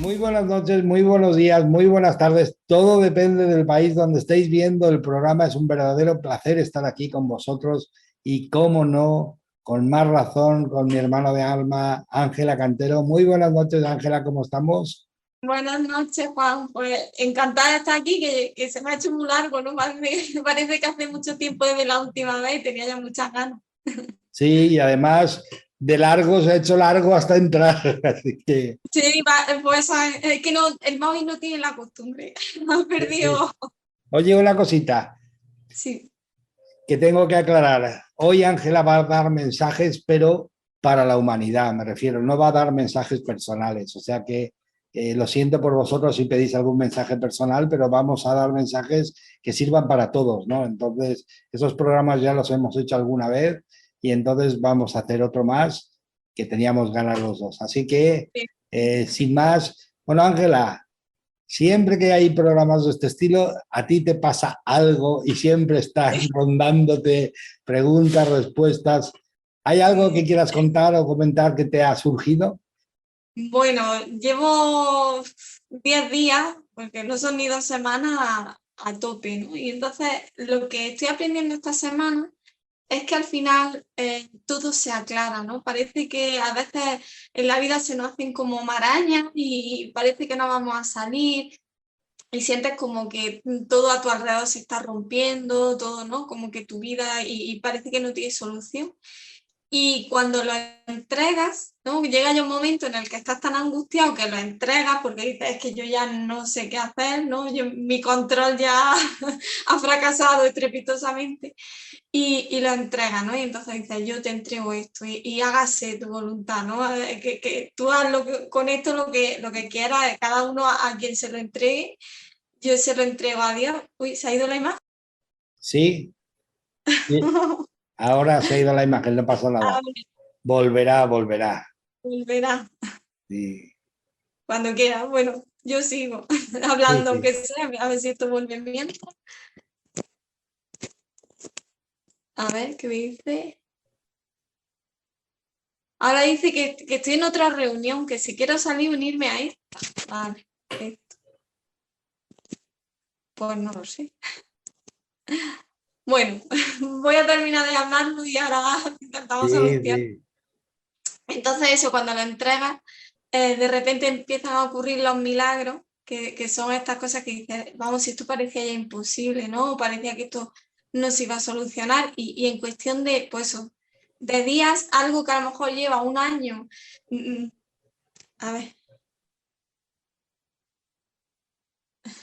Muy buenas noches, muy buenos días, muy buenas tardes. Todo depende del país donde estéis viendo el programa. Es un verdadero placer estar aquí con vosotros y, cómo no, con más razón, con mi hermano de alma, Ángela Cantero. Muy buenas noches, Ángela, ¿cómo estamos? Buenas noches, Juan. Pues encantada de estar aquí, que se me ha hecho muy largo, ¿no? Parece que hace mucho tiempo desde la última vez y tenía ya muchas ganas. Sí, y además de largo se ha hecho largo hasta entrar, así que Sí, pues es que no, el móvil no tiene la costumbre. Me he sí, sí. perdido. Oye, una cosita Sí, que tengo que aclarar. Hoy Ángela va a dar mensajes, pero para la humanidad, me refiero, no va a dar mensajes personales. O sea que lo siento por vosotros si pedís algún mensaje personal, pero vamos a dar mensajes que sirvan para todos, ¿no? Entonces, esos programas ya los hemos hecho alguna vez y entonces vamos a hacer otro más que teníamos ganas los dos. Así que, sí. sin más, bueno, Ángela, siempre que hay programas de este estilo, a ti te pasa algo y siempre están rondándote preguntas, respuestas. ¿Hay algo que Sí. quieras contar o comentar que te ha surgido? Bueno, llevo 10 días, porque no son ni 2 semanas, a tope, ¿no? Y entonces lo que estoy aprendiendo esta semana es que al final todo se aclara, ¿no? Parece que a veces en la vida se nos hacen como marañas y parece que no vamos a salir y sientes como que todo a tu alrededor se está rompiendo, todo, ¿no? Como que tu vida y parece que no tiene solución. Y cuando lo entregas, ¿no? Llega ya un momento en el que estás tan angustiado que lo entregas porque dices, es que yo ya no sé qué hacer, ¿no? Mi control ya ha fracasado estrepitosamente y lo entrega, ¿no? Y entonces dice, yo te entrego esto y hágase tu voluntad, ¿no? Que tú haz con esto lo que quieras, cada uno a quien se lo entregue. Yo se lo entrego a Dios. Uy, ¿se ha ido la imagen? Sí, sí. Ahora se ha ido la imagen, no pasa A nada. ver, Volverá, volverá. volverá Sí, cuando quiera. Bueno, yo sigo sí, hablando, sí. aunque sea, a ver si esto vuelve bien. A ver, ¿qué me dice? Ahora dice que estoy en otra reunión, que si quiero salir, unirme a esta. Vale, pues no lo sé. Bueno, voy a terminar de hablarlo y ahora intentamos Sí, solucionar. sí. Entonces eso, cuando lo entregas, de repente empiezan a ocurrir los milagros, que son estas cosas que dices, vamos, si esto parecía ya imposible, ¿no? O parecía que esto no se iba a solucionar y en cuestión de, pues eso, de días, algo que a lo mejor lleva un año, mm, mm, a ver,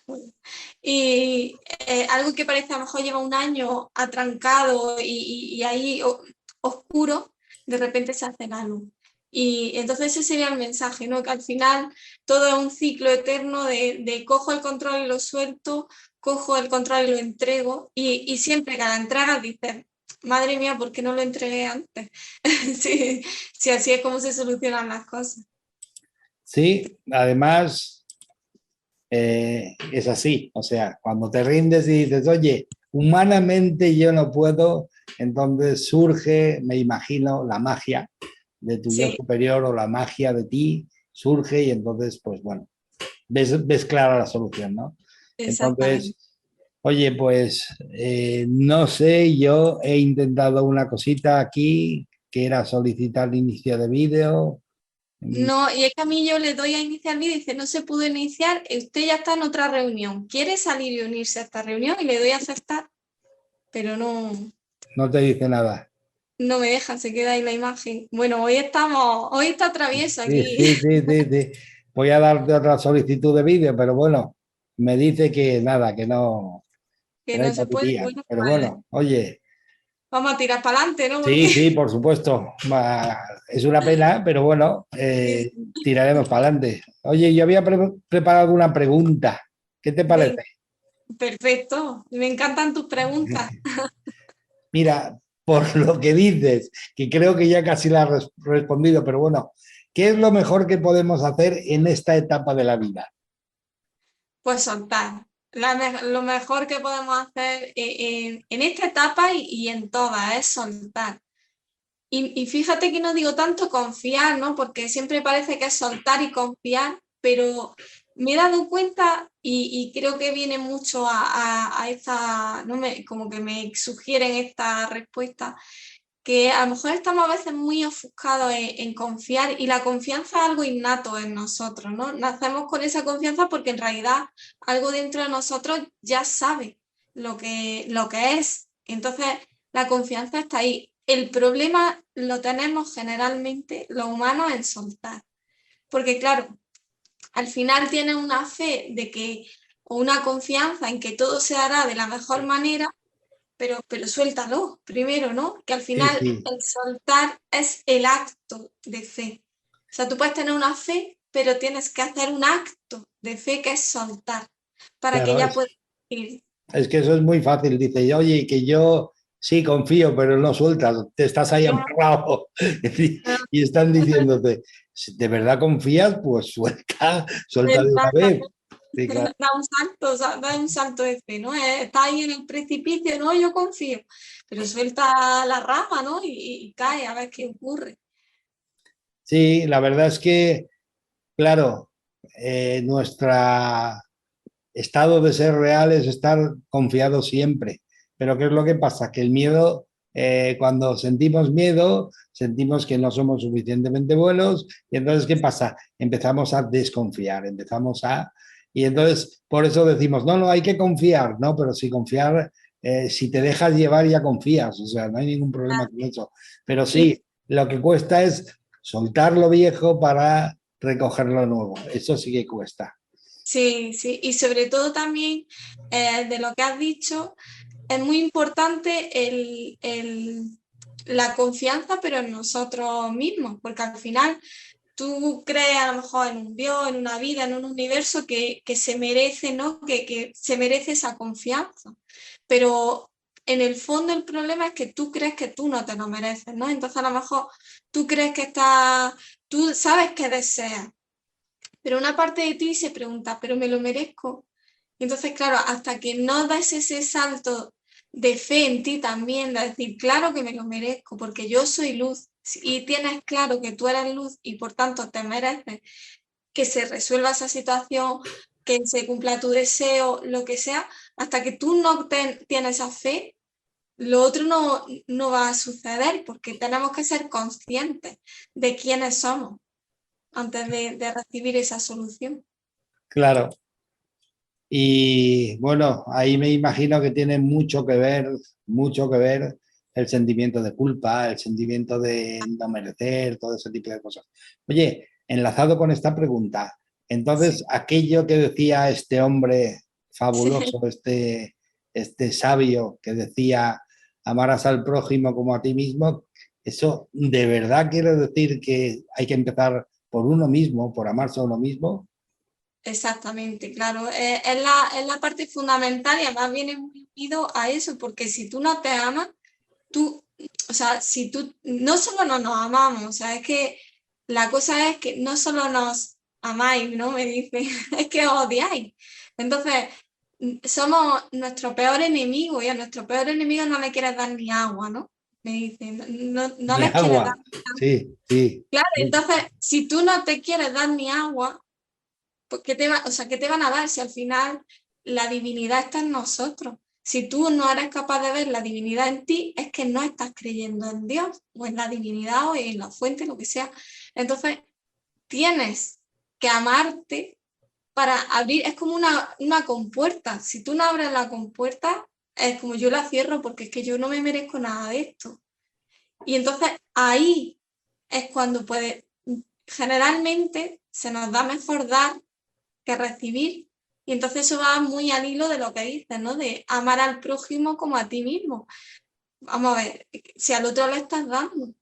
bueno, y algo que parece a lo mejor lleva un año atrancado y ahí oscuro, de repente se hace la luz. Y entonces ese sería el mensaje, ¿no? Que al final todo es un ciclo eterno de cojo el control y lo suelto, cojo el control y lo entrego, y siempre cada entrega dices, madre mía, ¿por qué no lo entregué antes? Sí, sí, así es como se solucionan las cosas. Sí, además es así. O sea, cuando te rindes y dices, oye, humanamente yo no puedo, entonces surge, me imagino, la magia de tu yo Sí, superior o la magia de ti surge y entonces, pues bueno, ves clara la solución, ¿no? Entonces, exactamente. oye, pues no sé, yo he intentado una cosita aquí que era solicitar inicio de vídeo. No, y es que a mí yo le doy a iniciar vídeo y dice, no se pudo iniciar, usted ya está en otra reunión. ¿Quiere salir y unirse a esta reunión? Y le doy a aceptar, pero no, No te dice nada. no me deja, se queda ahí la imagen. Bueno, hoy está travieso Sí, aquí, sí, sí, sí, sí. Voy a darte otra solicitud de vídeo, pero bueno, me dice que nada, que que no hay no se puede. papitía. Bueno, Pero pues bueno, oye, vamos a tirar para adelante, ¿no? sí, Porque sí, por supuesto. Es una pena, pero bueno, tiraremos para adelante. Oye, yo había preparado una pregunta. ¿Qué te ven, parece? perfecto. Me encantan tus preguntas. Mira, por lo que dices, que creo que ya casi la has respondido, pero bueno, ¿qué es lo mejor que podemos hacer en esta etapa de la vida? Pues soltar. Lo mejor que podemos hacer en esta etapa y en todas es soltar. Y fíjate que no digo tanto confiar, ¿no? Porque siempre parece que es soltar y confiar, pero me he dado cuenta y creo que viene mucho a esta, ¿no? Como que me sugieren esta respuesta, que a lo mejor estamos a veces muy ofuscados en confiar, y la confianza es algo innato en nosotros, ¿no? Nacemos con esa confianza porque en realidad algo dentro de nosotros ya sabe lo que es. Entonces, la confianza está ahí. El problema lo tenemos generalmente los humanos en soltar, porque claro, al final tienes una fe de que, o una confianza en que todo se hará de la mejor manera, pero suéltalo primero, ¿no? Que al Sí, final sí, el soltar es el acto de fe. O sea, tú puedes tener una fe, pero tienes que hacer un acto de fe que es soltar, para que claro, ya puedas ir. es que eso es muy fácil. Dice, oye, que yo sí confío, pero no sueltas, te estás ahí amarrado y están diciéndote, si de verdad confías, pues suelta, suelta de una vez. Sí, claro. Da un salto, o sea, da un salto de fe, ¿no? Está ahí en el precipicio, no, yo confío, pero suelta la rama, ¿no? Y cae a ver qué ocurre. Sí, la verdad es que, claro, nuestro estado de ser real es estar confiado siempre. Pero ¿qué es lo que pasa? Que el miedo, cuando sentimos miedo, sentimos que no somos suficientemente buenos y entonces ¿qué pasa? Empezamos a desconfiar, empezamos a... Y entonces por eso decimos, no, no, hay que confiar, ¿no? Pero si confiar, si te dejas llevar ya confías, o sea, no hay ningún problema con eso. Pero Y sí, lo que cuesta es soltar lo viejo para recoger lo nuevo. Eso sí que cuesta. sí, sí, y sobre todo también de lo que has dicho, es muy importante la confianza, pero en nosotros mismos, porque al final tú crees a lo mejor en un Dios, en una vida, en un universo que se merece, ¿no? Que se merece esa confianza. Pero en el fondo el problema es que tú crees que tú no te lo mereces, ¿no? Entonces a lo mejor tú crees que tú sabes que deseas, pero una parte de ti se pregunta, ¿pero me lo merezco? Y entonces, claro, hasta que no das ese salto de fe en ti también, de decir, claro que me lo merezco, porque yo soy luz, y tienes claro que tú eres luz y por tanto te mereces que se resuelva esa situación, que se cumpla tu deseo, lo que sea, hasta que tú no tienes esa fe, lo otro no va a suceder, porque tenemos que ser conscientes de quiénes somos antes de recibir esa solución. Claro. Y bueno, ahí me imagino que tiene mucho que ver el sentimiento de culpa, el sentimiento de no merecer, todo ese tipo de cosas. Oye, enlazado con esta pregunta, Sí. entonces aquello que decía este hombre fabuloso, este sabio que decía amarás al prójimo como a ti mismo, ¿eso de verdad quiere decir que hay que empezar por uno mismo, por amarse a uno mismo? Exactamente, claro. Es la parte fundamental y además viene muy unido a eso, porque si tú no te amas, tú, o sea, si tú, no solo no nos amamos, o sea, es que la cosa es que no solo nos amáis, ¿no? Me dice, es que os odiáis. Entonces, somos nuestro peor enemigo y a nuestro peor enemigo no le quieres dar ni agua, ¿no? Me dicen, no Ni les quieres agua. dar. Sí, sí. Claro, entonces, si tú no te quieres dar ni agua, pues, o sea, ¿qué te van a dar si al final la divinidad está en nosotros? Si tú no eres capaz de ver la divinidad en ti, es que no estás creyendo en Dios o en la divinidad o en la fuente, lo que sea. Entonces, tienes que amarte para abrir, es como una compuerta. Si tú no abres la compuerta, es como yo la cierro porque es que yo no me merezco nada de esto. Y entonces ahí es cuando generalmente se nos da mejor dar que recibir. Y entonces eso va muy al hilo de lo que dices, ¿no? De amar al prójimo como a ti mismo. Vamos a ver, si al otro le estás dando,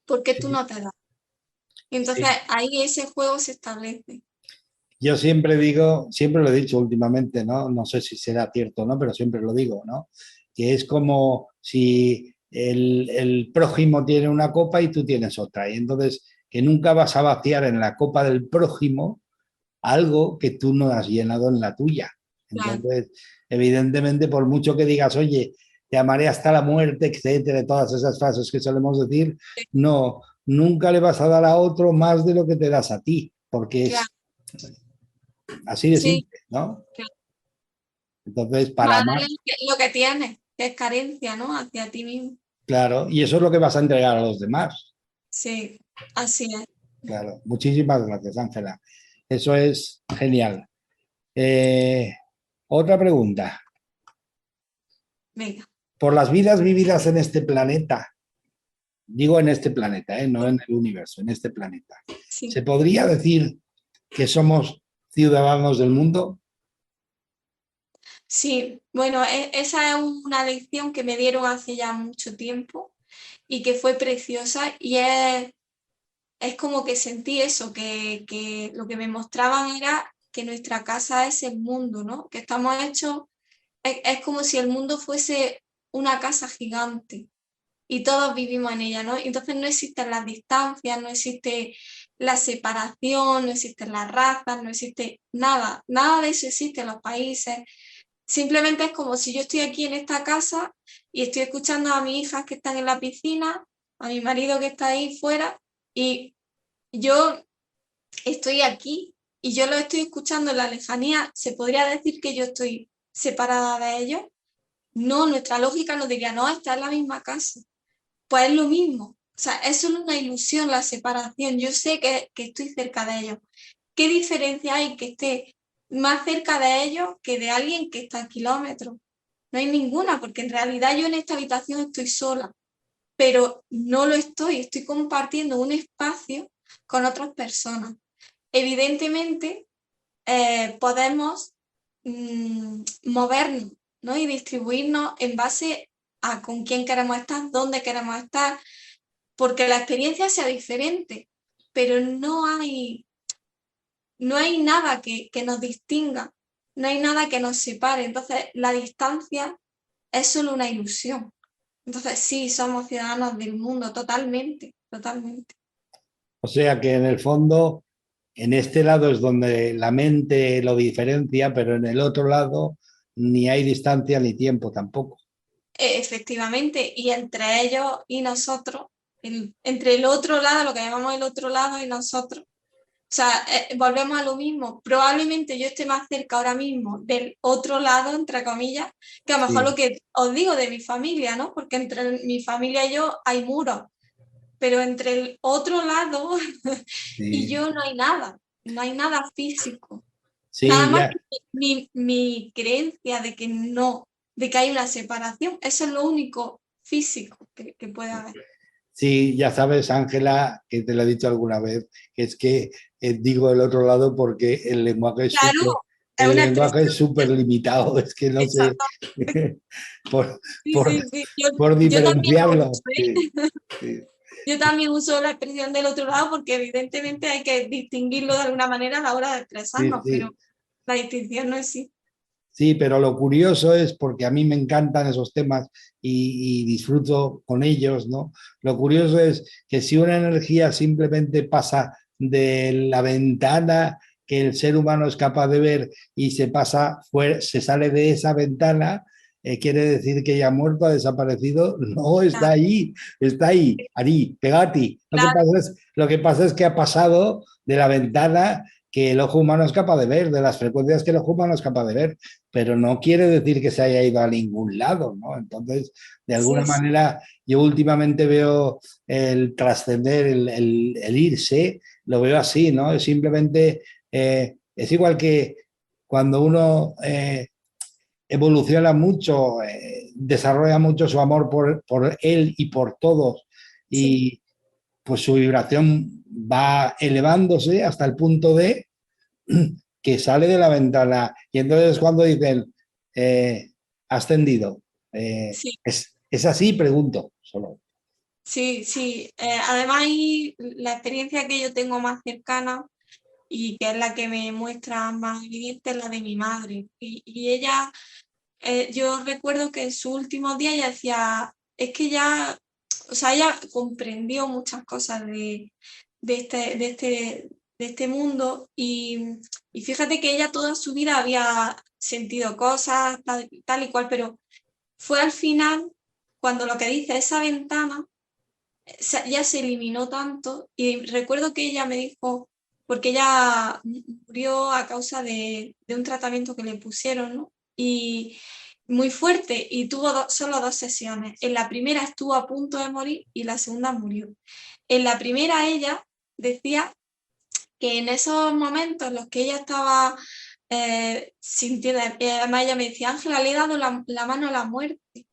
¿por qué tú Sí, no te das? Y entonces sí. ahí ese juego se establece. Yo siempre digo, siempre lo he dicho últimamente, ¿no? No sé si será cierto o no, pero siempre lo digo, ¿no? Que es como si el prójimo tiene una copa y tú tienes otra. Y entonces que nunca vas a vaciar en la copa del prójimo algo que tú no has llenado en la tuya. Claro, Entonces, evidentemente, por mucho que digas, oye, te amaré hasta la muerte, etcétera, todas esas frases que solemos decir, no, nunca le vas a dar a otro más de lo que te das a ti, porque claro, Así de Sí, simple, ¿no? claro. Entonces, para Para más, darle lo que tienes, que es carencia, ¿no? Hacia ti mismo. claro, y eso es lo que vas a entregar a los demás. Sí, así es. Claro, muchísimas gracias, Ángela. Eso es genial. Eh, Otra pregunta. Venga, Por las vidas vividas en este planeta, digo en este planeta, no en el universo, en este planeta, sí. ¿se podría decir que somos ciudadanos del mundo? Sí, bueno, esa es una lección que me dieron hace ya mucho tiempo y que fue preciosa y es como que sentí eso, que lo que me mostraban era que nuestra casa es el mundo, ¿no? Que estamos hechos, es como si el mundo fuese una casa gigante y todos vivimos en ella, ¿no? Entonces no existen las distancias, no existe la separación, no existen las razas, no existe nada, nada de eso existe en los países. Simplemente es como si yo estoy aquí en esta casa y estoy escuchando a mis hijas que están en la piscina, a mi marido que está ahí fuera y yo estoy aquí y yo lo estoy escuchando en la lejanía. ¿Se podría decir que yo estoy separada de ellos? No, nuestra lógica nos diría, no, está en la misma casa. Pues es lo mismo. O sea, es solo una ilusión la separación. Yo sé que estoy cerca de ellos. ¿Qué diferencia hay que esté más cerca de ellos que de alguien que está a kilómetros? No hay ninguna, porque en realidad yo en esta habitación estoy sola, pero no lo estoy compartiendo un espacio con otras personas. Evidentemente, podemos movernos, ¿no? Y distribuirnos en base a con quién queremos estar, dónde queremos estar, porque la experiencia sea diferente, pero no hay nada que nos distinga, no hay nada que nos separe. Entonces, la distancia es solo una ilusión. Entonces, sí, somos ciudadanos del mundo, totalmente, totalmente. O sea que en el fondo, en este lado es donde la mente lo diferencia, pero en el otro lado ni hay distancia ni tiempo tampoco. Efectivamente, y entre ellos y nosotros, entre el otro lado, lo que llamamos el otro lado y nosotros, o sea, volvemos a lo mismo. Probablemente yo esté más cerca ahora mismo del otro lado, entre comillas, que a lo mejor lo Sí, que os digo de mi familia, ¿no? Porque entre mi familia y yo hay muros, pero entre el otro lado y sí, yo no hay nada, no hay nada físico. Nada sí, más ya, que mi creencia de que no, de que hay una separación, eso es lo único físico que puede haber. sí, ya sabes, Ángela, que te lo he dicho alguna vez, que es que digo el otro lado porque Claro, es el una lenguaje es expresión. súper limitado, es que no sé Exacto. por, Sí, por, sí, sí. Yo, por yo también lo diferenciarlo. uso, ¿eh? Sí, sí, Yo también uso la expresión del otro lado porque evidentemente hay que distinguirlo de alguna manera a la hora de sí, expresarnos, pero sí. la distinción no existe. Sí, pero lo curioso es, porque a mí me encantan esos temas y disfruto con ellos, ¿no? Lo curioso es que si una energía simplemente pasa de la ventana que el ser humano es capaz de ver y se pasa fuera, se sale de esa ventana, quiere decir que ya ha muerto, ha desaparecido. No, Claro, está ahí, Ari, pegati. claro, Lo que pasa es que ha pasado de la ventana que el ojo humano es capaz de ver, de las frecuencias que el ojo humano es capaz de ver, pero no quiere decir que se haya ido a ningún lado, ¿no? Entonces, de alguna sí, sí, manera, yo últimamente veo el trascender, el irse, lo veo así, ¿no? Es simplemente, es igual que cuando uno evoluciona mucho, desarrolla mucho su amor por él y por todos, sí. y pues su vibración va elevándose hasta el punto de que sale de la ventana y entonces cuando dicen ascendido, Sí. es así, pregunto solo. Sí, sí. Además, y la experiencia que yo tengo más cercana y que es la que me muestra más evidente es la de mi madre. Y ella, yo recuerdo que en su último día ella decía, es que ya, o sea, ella comprendió muchas cosas de este, de este, de este mundo y fíjate que ella toda su vida había sentido cosas tal y cual, pero fue al final cuando lo que dice esa ventana ya se eliminó tanto y recuerdo que ella me dijo, porque ella murió a causa de un tratamiento que le pusieron, ¿no? Y muy fuerte, y tuvo solo 2 sesiones. En la primera estuvo a punto de morir y la segunda murió. En la primera ella decía que en esos momentos en los que ella estaba sintiendo, además ella me decía, Ángela, le he dado la mano a la muerte.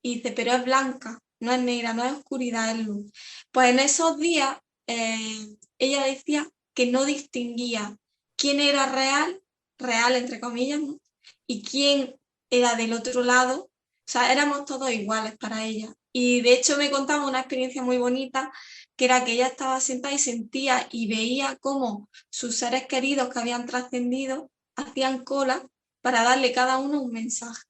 Y dice, pero es blanca, no es negra, no es oscuridad, es luz. Pues en esos días ella decía que no distinguía quién era real, real entre comillas, ¿no? Y quién era del otro lado. O sea, éramos todos iguales para ella. Y de hecho me contaba una experiencia muy bonita, que era que ella estaba sentada y sentía y veía cómo sus seres queridos que habían trascendido hacían cola para darle cada uno un mensaje,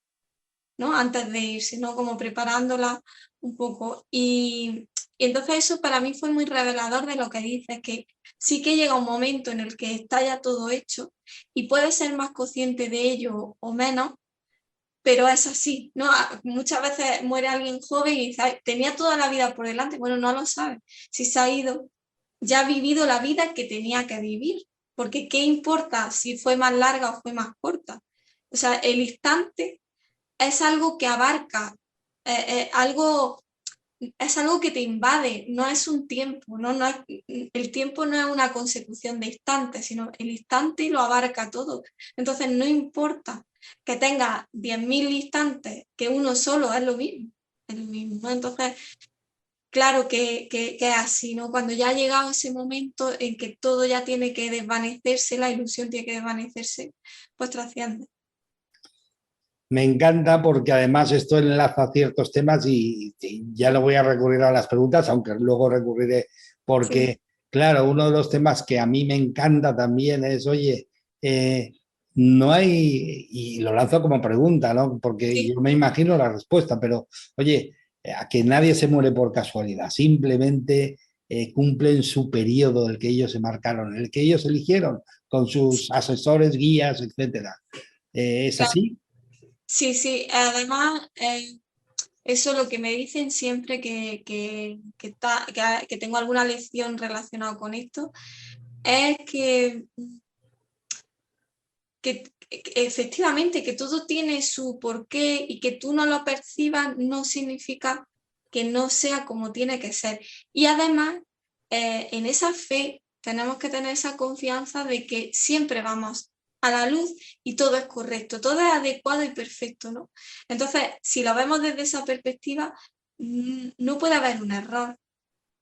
¿no? Antes de irse, ¿no? Como preparándola un poco. Y entonces eso para mí fue muy revelador de lo que dices, que sí que llega un momento en el que está ya todo hecho y puedes ser más consciente de ello o menos, pero es así, ¿no? Muchas veces muere alguien joven y dice, "Ay, tenía toda la vida por delante". Bueno, no lo sabes. Si se ha ido, ya ha vivido la vida que tenía que vivir, porque ¿qué importa si fue más larga o fue más corta? O sea, el instante es algo que abarca, algo, es algo que te invade, no es un tiempo, ¿no? El tiempo no es una consecución de instantes, sino el instante lo abarca todo. Entonces no importa que tenga 10.000 instantes, que uno solo es lo mismo, es lo mismo, ¿no? Entonces, claro que es así, ¿no? Cuando ya ha llegado ese momento en que todo ya tiene que desvanecerse, la ilusión tiene que desvanecerse, pues trasciende. Me encanta porque además esto enlaza a ciertos temas y ya no voy a recurrir a las preguntas, aunque luego recurriré Sí, porque, claro, uno de los temas que a mí me encanta también es, oye, eh, no hay, y lo lanzo como pregunta, ¿no? Porque sí, yo me imagino la respuesta, pero, oye, a que nadie se muere por casualidad, simplemente cumplen su periodo, el que ellos se marcaron, el que ellos eligieron, con sus asesores, guías, etcétera. ¿Es claro. así? Sí, sí, además, eso lo que me dicen siempre que tengo alguna lección relacionada con esto, es que efectivamente que todo tiene su porqué y que tú no lo percibas no significa que no sea como tiene que ser. Y además, en esa fe tenemos que tener esa confianza de que siempre vamos a la luz y todo es correcto, todo es adecuado y perfecto, ¿no? Entonces, si lo vemos desde esa perspectiva, no puede haber un error,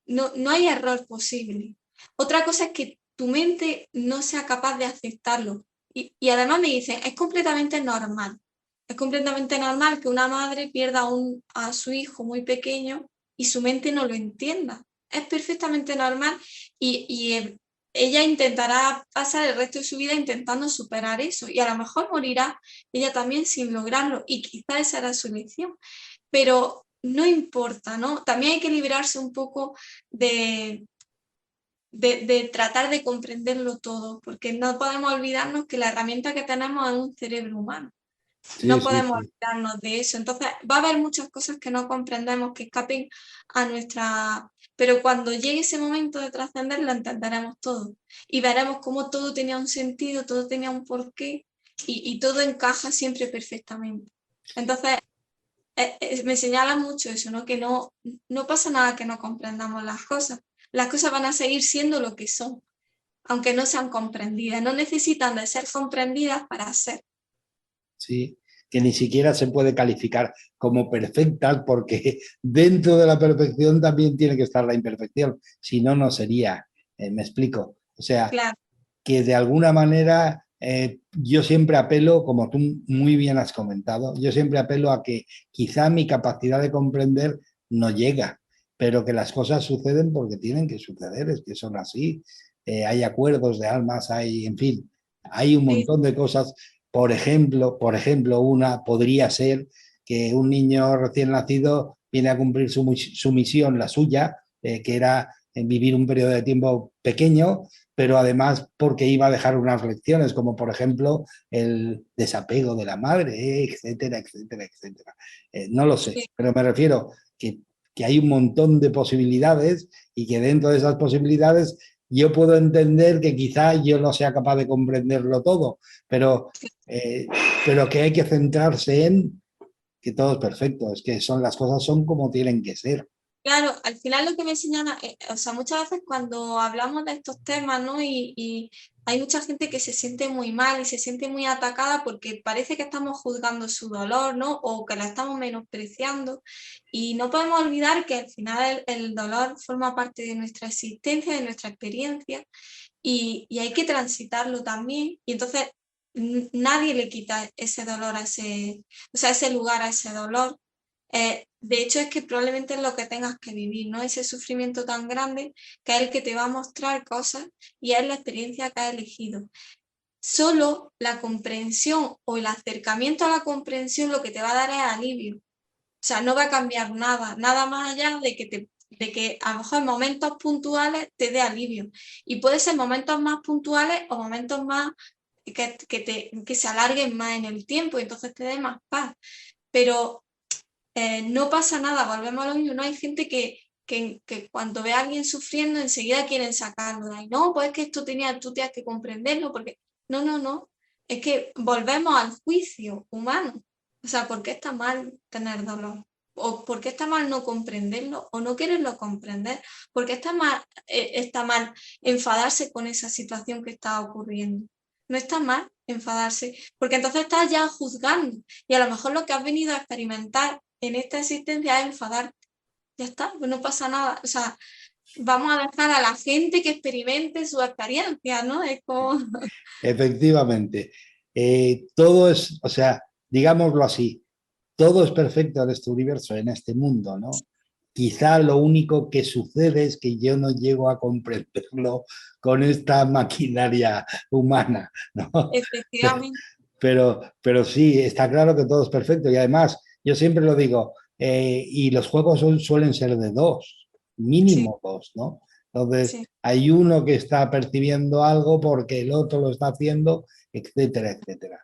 no hay error posible. Otra cosa es que tu mente no sea capaz de aceptarlo. Y además me dicen, es completamente normal. Es completamente normal que una madre pierda a su hijo muy pequeño y su mente no lo entienda. Es perfectamente normal y ella intentará pasar el resto de su vida intentando superar eso y a lo mejor morirá ella también sin lograrlo y quizá esa era su lección, pero no importa, ¿no? También hay que librarse un poco de, de tratar de comprenderlo todo, porque no podemos olvidarnos que la herramienta que tenemos es un cerebro humano. Sí, No sí, podemos sí. olvidarnos de eso. Entonces, va a haber muchas cosas que no comprendemos, que escapen a nuestra... Pero cuando llegue ese momento de trascender, lo entenderemos todo. Y veremos cómo todo tenía un sentido, todo tenía un porqué y todo encaja siempre perfectamente. Entonces, me señala mucho eso, ¿no? Que no pasa nada que no comprendamos las cosas. Las cosas van a seguir siendo lo que son, aunque no sean comprendidas. No necesitan de ser comprendidas para ser. Sí, que ni siquiera se puede calificar como perfectas porque dentro de la perfección también tiene que estar la imperfección, si no, no sería, me explico. O sea, Claro, que de alguna manera yo siempre apelo, como tú muy bien has comentado, yo siempre apelo a que quizá mi capacidad de comprender no llega, pero que las cosas suceden porque tienen que suceder, es que son así. Hay acuerdos de almas, hay, en fin, hay un sí, montón de cosas. Por ejemplo, una podría ser que un niño recién nacido viene a cumplir su misión, la suya, que era vivir un periodo de tiempo pequeño, pero además porque iba a dejar unas lecciones, como por ejemplo el desapego de la madre, etcétera, etcétera, etcétera. No lo sé, sí, pero me refiero que hay un montón de posibilidades y que dentro de esas posibilidades yo puedo entender que quizá yo no sea capaz de comprenderlo todo, eh, pero que hay que centrarse en que todo es perfecto, es que son, las cosas son como tienen que ser. Claro, al final lo que me enseñan, o sea, muchas veces cuando hablamos de estos temas, ¿no? Y hay mucha gente que se siente muy mal y se siente muy atacada porque parece que estamos juzgando su dolor, ¿no? O que la estamos menospreciando. Y no podemos olvidar que al final el dolor forma parte de nuestra existencia, de nuestra experiencia, y hay que transitarlo también. Y entonces nadie le quita ese dolor a ese, o sea, ese lugar a ese dolor. De hecho, es que probablemente es lo que tengas que vivir, ¿no? Ese sufrimiento tan grande que es el que te va a mostrar cosas y es la experiencia que has elegido. Solo la comprensión o el acercamiento a la comprensión lo que te va a dar es alivio. O sea, no va a cambiar nada, nada más allá de que a lo mejor en momentos puntuales te dé alivio. Y puede ser momentos más puntuales o momentos más que se alarguen más en el tiempo y entonces te dé más paz. Pero no pasa nada, volvemos a lo mismo, ¿no? Hay gente que cuando ve a alguien sufriendo enseguida quieren sacarlo de ahí. No, pues es que esto tenía, tú tienes que comprenderlo, porque no, no, no. Es que volvemos al juicio humano. O sea, ¿por qué está mal tener dolor? ¿O por qué está mal no comprenderlo o no quererlo comprender? ¿Por qué está mal enfadarse con esa situación que está ocurriendo? No está mal enfadarse, porque entonces estás ya juzgando y a lo mejor lo que has venido a experimentar en esta existencia es enfadarte. Ya está, pues no pasa nada. O sea, vamos a dejar a la gente que experimente su experiencia, ¿no? Es como... Efectivamente, todo es, o sea, digámoslo así, todo es perfecto en este universo, en este mundo, ¿no? Quizá lo único que sucede es que yo no llego a comprenderlo con esta maquinaria humana, ¿no? Efectivamente. Pero sí, está claro que todo es perfecto y además, yo siempre lo digo, y los juegos suelen ser de dos, Sí, mínimo dos, ¿no? Entonces, sí. hay uno que está percibiendo algo porque el otro lo está haciendo, etcétera, etcétera.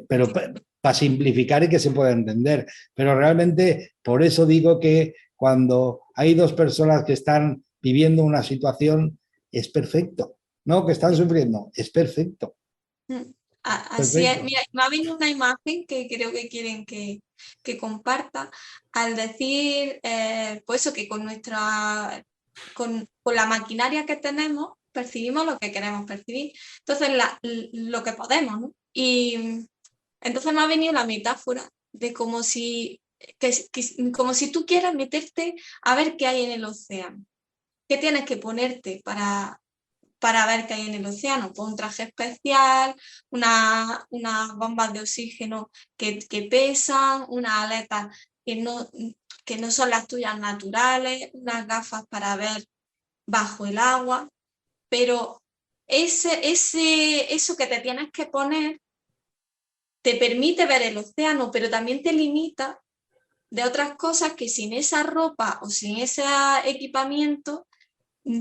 Pero para simplificar y que se pueda entender, pero realmente por eso digo que cuando hay dos personas que están viviendo una situación, es perfecto, ¿no? Que están sufriendo, es perfecto, Mm. Así es. perfecto. Mira, me ha venido una imagen que creo que quieren que comparta al decir, pues eso, que con la maquinaria que tenemos percibimos lo que queremos percibir. Entonces, lo que podemos, ¿no? Y entonces me ha venido la metáfora de como si tú quieras meterte a ver qué hay en el océano. ¿Qué tienes que ponerte para ver qué hay en el océano? Pues un traje especial, unas bombas de oxígeno que pesan, unas aletas que no son las tuyas naturales, unas gafas para ver bajo el agua, pero eso que te tienes que poner te permite ver el océano, pero también te limita de otras cosas que sin esa ropa o sin ese equipamiento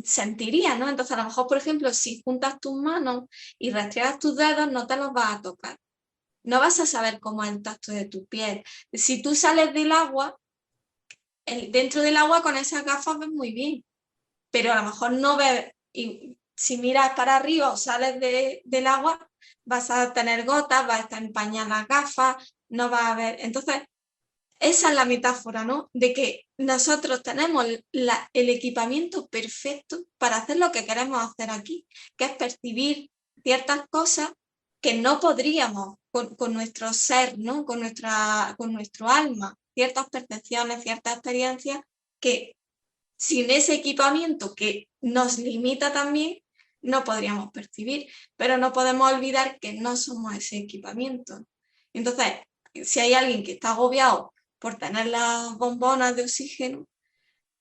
sentiría, ¿no? Entonces, a lo mejor, por ejemplo, si juntas tus manos y rastreas tus dedos, no te los vas a tocar. No vas a saber cómo es el tacto de tu piel. Si tú sales del agua, dentro del agua con esas gafas ves muy bien, pero a lo mejor no ves, y si miras para arriba o sales del agua, vas a tener gotas, vas a estar empañadas las gafas, no vas a ver. Entonces, esa es la metáfora, ¿no? De que nosotros tenemos el equipamiento perfecto para hacer lo que queremos hacer aquí, que es percibir ciertas cosas que no podríamos con nuestro ser, ¿no? Con nuestro alma, ciertas percepciones, ciertas experiencias que sin ese equipamiento que nos limita también, no podríamos percibir, pero no podemos olvidar que no somos ese equipamiento. Entonces, si hay alguien que está agobiado por tener las bombonas de oxígeno,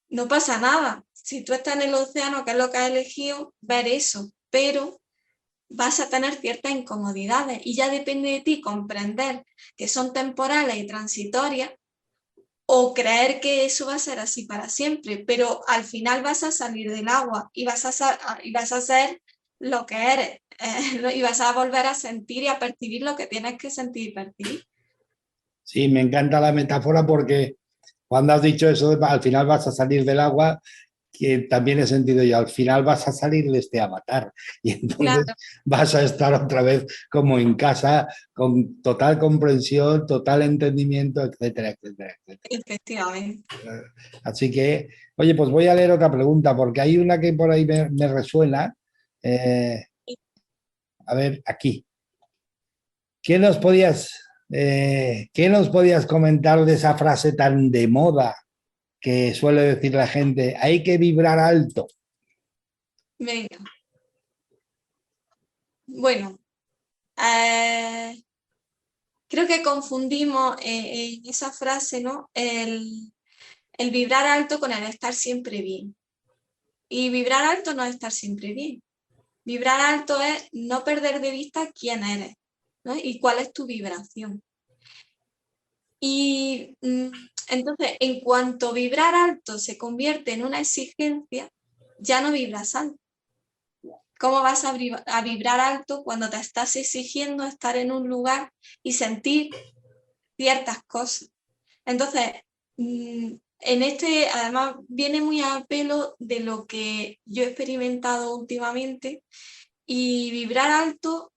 no pasa nada. Si tú estás en el océano, que es lo que has elegido, ver eso, pero vas a tener ciertas incomodidades y ya depende de ti comprender que son temporales y transitorias o creer que eso va a ser así para siempre, pero al final vas a salir del agua y y vas a ser lo que eres y vas a volver a sentir y a percibir lo que tienes que sentir y percibir. Sí, me encanta la metáfora porque cuando has dicho eso, al final vas a salir del agua, que también he sentido yo, al final vas a salir de este avatar y entonces Claro, vas a estar otra vez como en casa, con total comprensión, total entendimiento, etcétera, etcétera, etcétera. efectivamente. Así que, oye, pues voy a leer otra pregunta, porque hay una que por ahí me resuena. Eh, a ver, aquí. ¿Qué nos qué nos podías comentar de esa frase tan de moda que suele decir la gente? Hay que vibrar alto. Venga, bueno, eh, creo que confundimos en esa frase, ¿no? El vibrar alto con el estar siempre bien. Y vibrar alto no es estar siempre bien. Vibrar alto es no perder de vista quién eres, ¿no? Y cuál es tu vibración. Y entonces, en cuanto vibrar alto se convierte en una exigencia, ya no vibras alto. ¿Cómo vas a vibrar alto cuando te estás exigiendo estar en un lugar y sentir ciertas cosas? Entonces, en este, además, viene muy a pelo de lo que yo he experimentado últimamente y vibrar alto,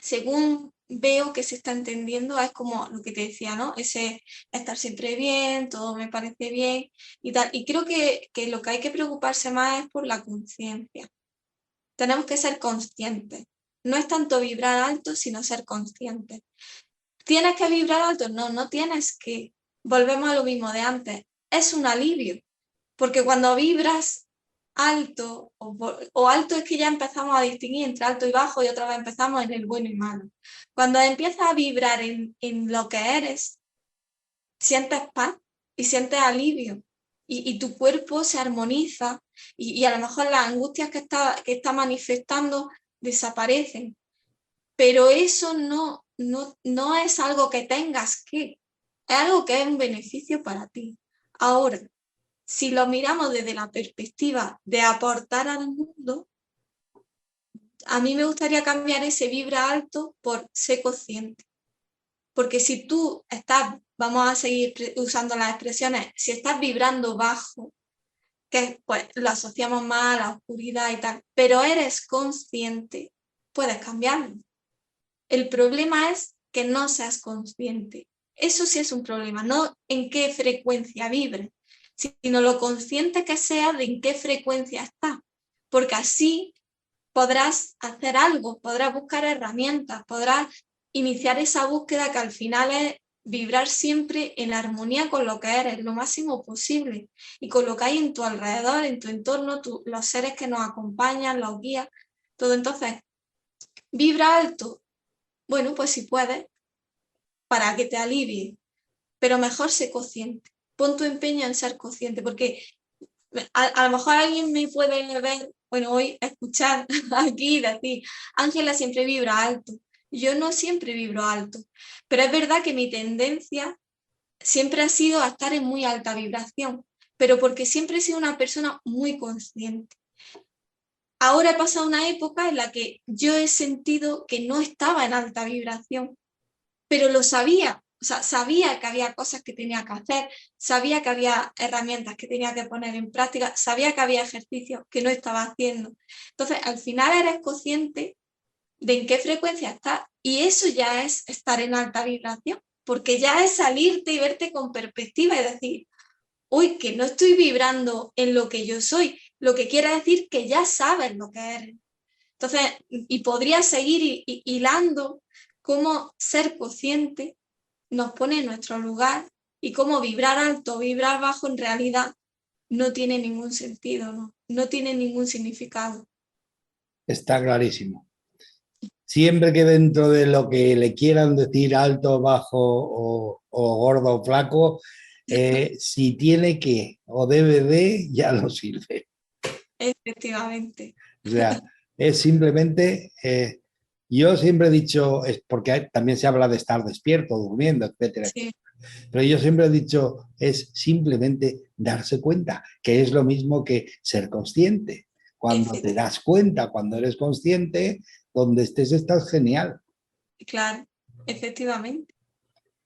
según veo que se está entendiendo, es como lo que te decía, ¿no? Ese estar siempre bien, todo me parece bien y tal. Y creo que lo que hay que preocuparse más es por la conciencia. Tenemos que ser conscientes. No es tanto vibrar alto, sino ser conscientes. ¿Tienes que vibrar alto? No, no tienes que. Volvemos a lo mismo de antes. Es un alivio, porque cuando vibras alto, o alto es que ya empezamos a distinguir entre alto y bajo y otra vez empezamos en el bueno y malo. Cuando empiezas a vibrar en lo que eres, sientes paz y sientes alivio y tu cuerpo se armoniza y a lo mejor las angustias que está manifestando desaparecen. Pero eso no es algo que tengas que, es algo que es un beneficio para ti. Ahora, si lo miramos desde la perspectiva de aportar al mundo, a mí me gustaría cambiar ese vibra alto por ser consciente. Porque si tú estás, vamos a seguir usando las expresiones, si estás vibrando bajo, que pues lo asociamos más a la oscuridad y tal, pero eres consciente, puedes cambiarlo. El problema es que no seas consciente. Eso sí es un problema, no en qué frecuencia vibres, sino lo consciente que seas de en qué frecuencia estás, porque así podrás hacer algo, podrás buscar herramientas, podrás iniciar esa búsqueda que al final es vibrar siempre en armonía con lo que eres, lo máximo posible, y con lo que hay en tu alrededor, en tu entorno, los seres que nos acompañan, los guías, todo. Entonces, vibra alto. Bueno, pues si puedes, para que te alivie, pero mejor sé consciente. Pon tu empeño en ser consciente, porque a lo mejor alguien me puede ver, bueno, hoy escuchar aquí y decir, Ángela siempre vibra alto. Yo no siempre vibro alto, pero es verdad que mi tendencia siempre ha sido a estar en muy alta vibración, pero porque siempre he sido una persona muy consciente. Ahora he pasado una época en la que yo he sentido que no estaba en alta vibración, pero lo sabía, o sea, sabía que había cosas que tenía que hacer, sabía que había herramientas que tenía que poner en práctica, sabía que había ejercicios que no estaba haciendo. Entonces, al final eres consciente de en qué frecuencia estás y eso ya es estar en alta vibración, porque ya es salirte y verte con perspectiva y decir, uy, que no estoy vibrando en lo que yo soy, lo que quiere decir que ya sabes lo que eres. Entonces, y podría seguir hilando cómo ser consciente nos pone en nuestro lugar y cómo vibrar alto, vibrar bajo en realidad no tiene ningún sentido, no tiene ningún significado. Está clarísimo. Siempre que dentro de lo que le quieran decir alto, bajo o gordo o flaco, si tiene que o debe de, ya no sirve. Efectivamente. O sea, es simplemente, yo siempre he dicho, es porque también se habla de estar despierto, durmiendo, etcétera, Sí, etcétera. Pero yo siempre he dicho, es simplemente darse cuenta, que es lo mismo que ser consciente. Cuando te das cuenta, cuando eres consciente, donde estés estás genial. claro, efectivamente.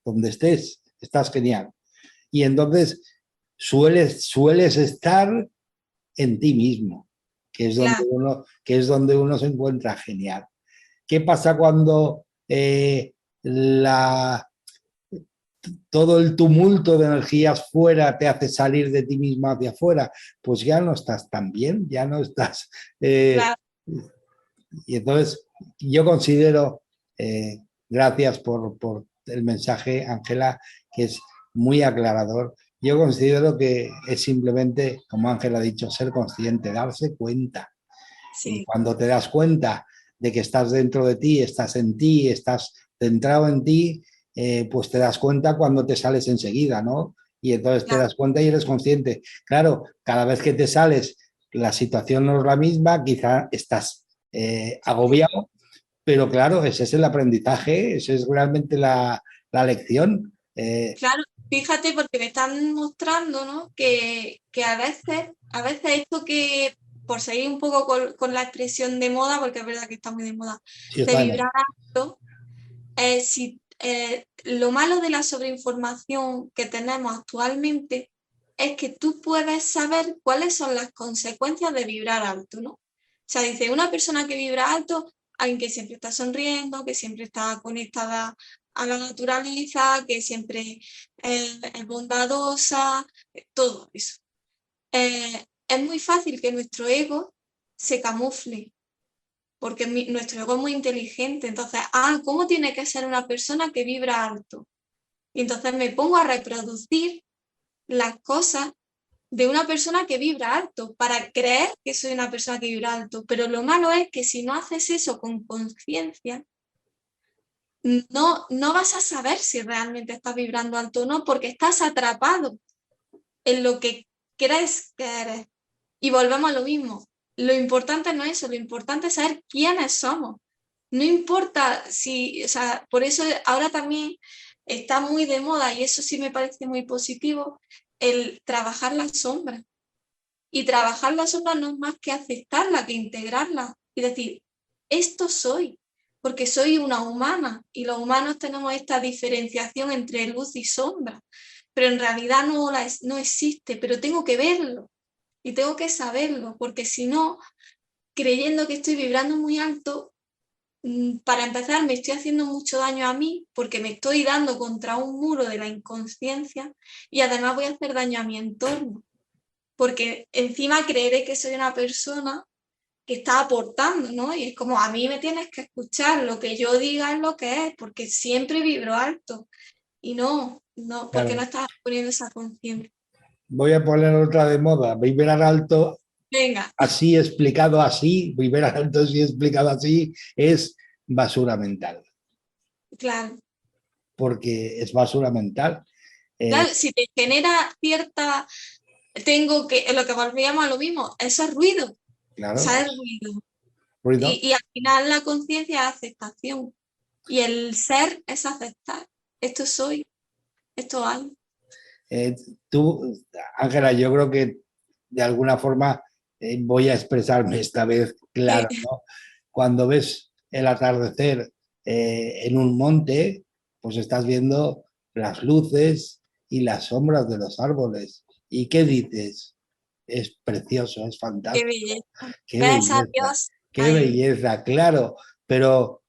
Donde estés estás genial. Y entonces sueles estar en ti mismo, claro, que es donde uno se encuentra genial. ¿Qué pasa cuando la, todo el tumulto de energías fuera te hace salir de ti mismo hacia afuera? Pues ya no estás tan bien, ya no estás... claro. y entonces yo considero, gracias por el mensaje, Ángela, que es muy aclarador. Yo considero que es simplemente, como Ángela ha dicho, ser consciente, darse cuenta. Y Sí, cuando te das cuenta de que estás dentro de ti, estás en ti, estás centrado en ti, pues te das cuenta cuando te sales enseguida, ¿no? Y entonces te claro. das cuenta y eres consciente. Claro, cada vez que te sales, la situación no es la misma, quizá estás agobiado, pero claro, ese es el aprendizaje, esa es realmente la lección. Claro, fíjate porque me están mostrando, ¿no? Que a veces esto que, por seguir un poco con la expresión de moda, porque es verdad que está muy de moda, Sí, de está de moda. vibrar alto, si, lo malo de la sobreinformación que tenemos actualmente es que tú puedes saber cuáles son las consecuencias de vibrar alto, ¿no? O sea, dice, una persona que vibra alto, alguien que siempre está sonriendo, que siempre está conectada a la naturaleza, que siempre es bondadosa, todo eso. Es muy fácil que nuestro ego se camufle porque nuestro ego es muy inteligente. Entonces, ¿cómo tiene que ser una persona que vibra alto? Y entonces me pongo a reproducir las cosas de una persona que vibra alto para creer que soy una persona que vibra alto. Pero lo malo es que si no haces eso con conciencia, no vas a saber si realmente estás vibrando alto o no, porque estás atrapado en lo que crees que eres. Y volvemos a lo mismo. Lo importante no es eso, lo importante es saber quiénes somos. No importa si, o sea, por eso ahora también está muy de moda y eso sí me parece muy positivo, el trabajar la sombra. Y trabajar la sombra no es más que aceptarla, que integrarla y decir, esto soy, porque soy una humana y los humanos tenemos esta diferenciación entre luz y sombra, pero en realidad no existe, pero tengo que verlo y tengo que saberlo, porque si no, creyendo que estoy vibrando muy alto, para empezar, me estoy haciendo mucho daño a mí porque me estoy dando contra un muro de la inconsciencia y además voy a hacer daño a mi entorno, porque encima creeré que soy una persona que está aportando, ¿no? Y es como, a mí me tienes que escuchar, lo que yo diga es lo que es, porque siempre vibro alto y no, porque no Claro. estás poniendo esa conciencia. Voy a poner otra de moda, vibrar alto, Venga, así explicado así, vibrar alto así explicado así, es basura mental, claro. porque es basura mental. Eh, Claro, si te genera cierta, lo que volvíamos a lo mismo, eso es ruido, claro, ¿sabes? es Ruido. ruido. Y al final la conciencia es aceptación. Y el ser es aceptar. Esto soy, esto hay. Eh, tú, Ángela, yo creo que de alguna forma voy a expresarme esta vez claro, ¿no? Cuando ves el atardecer en un monte, pues estás viendo las luces y las sombras de los árboles. ¿Y qué dices? Es precioso, es Qué fantástico, belleza. qué Ves a belleza, Dios qué ahí. belleza, claro, pero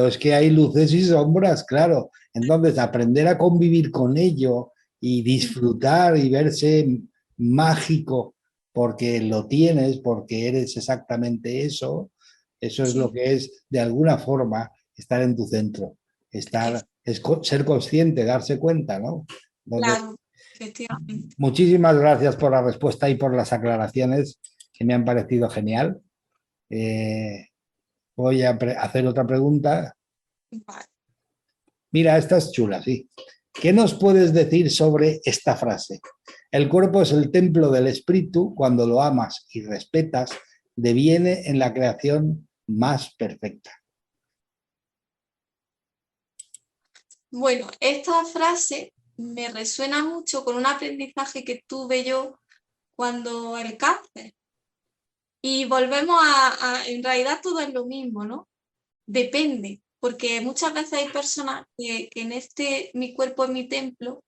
es que hay luces y sombras, claro. Entonces, aprender a convivir con ello y disfrutar y verse mágico porque lo tienes, porque eres exactamente eso, eso es lo Sí, que es de alguna forma estar en tu centro, es, ser consciente, darse cuenta, ¿no? Entonces, claro, efectivamente. muchísimas gracias por la respuesta y por las aclaraciones que me han parecido genial. Eh, voy a hacer otra pregunta. Vale. Mira, esta es chula, sí. ¿Qué nos puedes decir sobre esta frase? El cuerpo es el templo del espíritu. Cuando lo amas y respetas, deviene en la creación más perfecta. Bueno, esta frase me resuena mucho con un aprendizaje que tuve yo cuando el cáncer. Y volvemos en realidad todo es lo mismo, ¿no? Depende, porque muchas veces hay personas que en mi cuerpo es mi templo,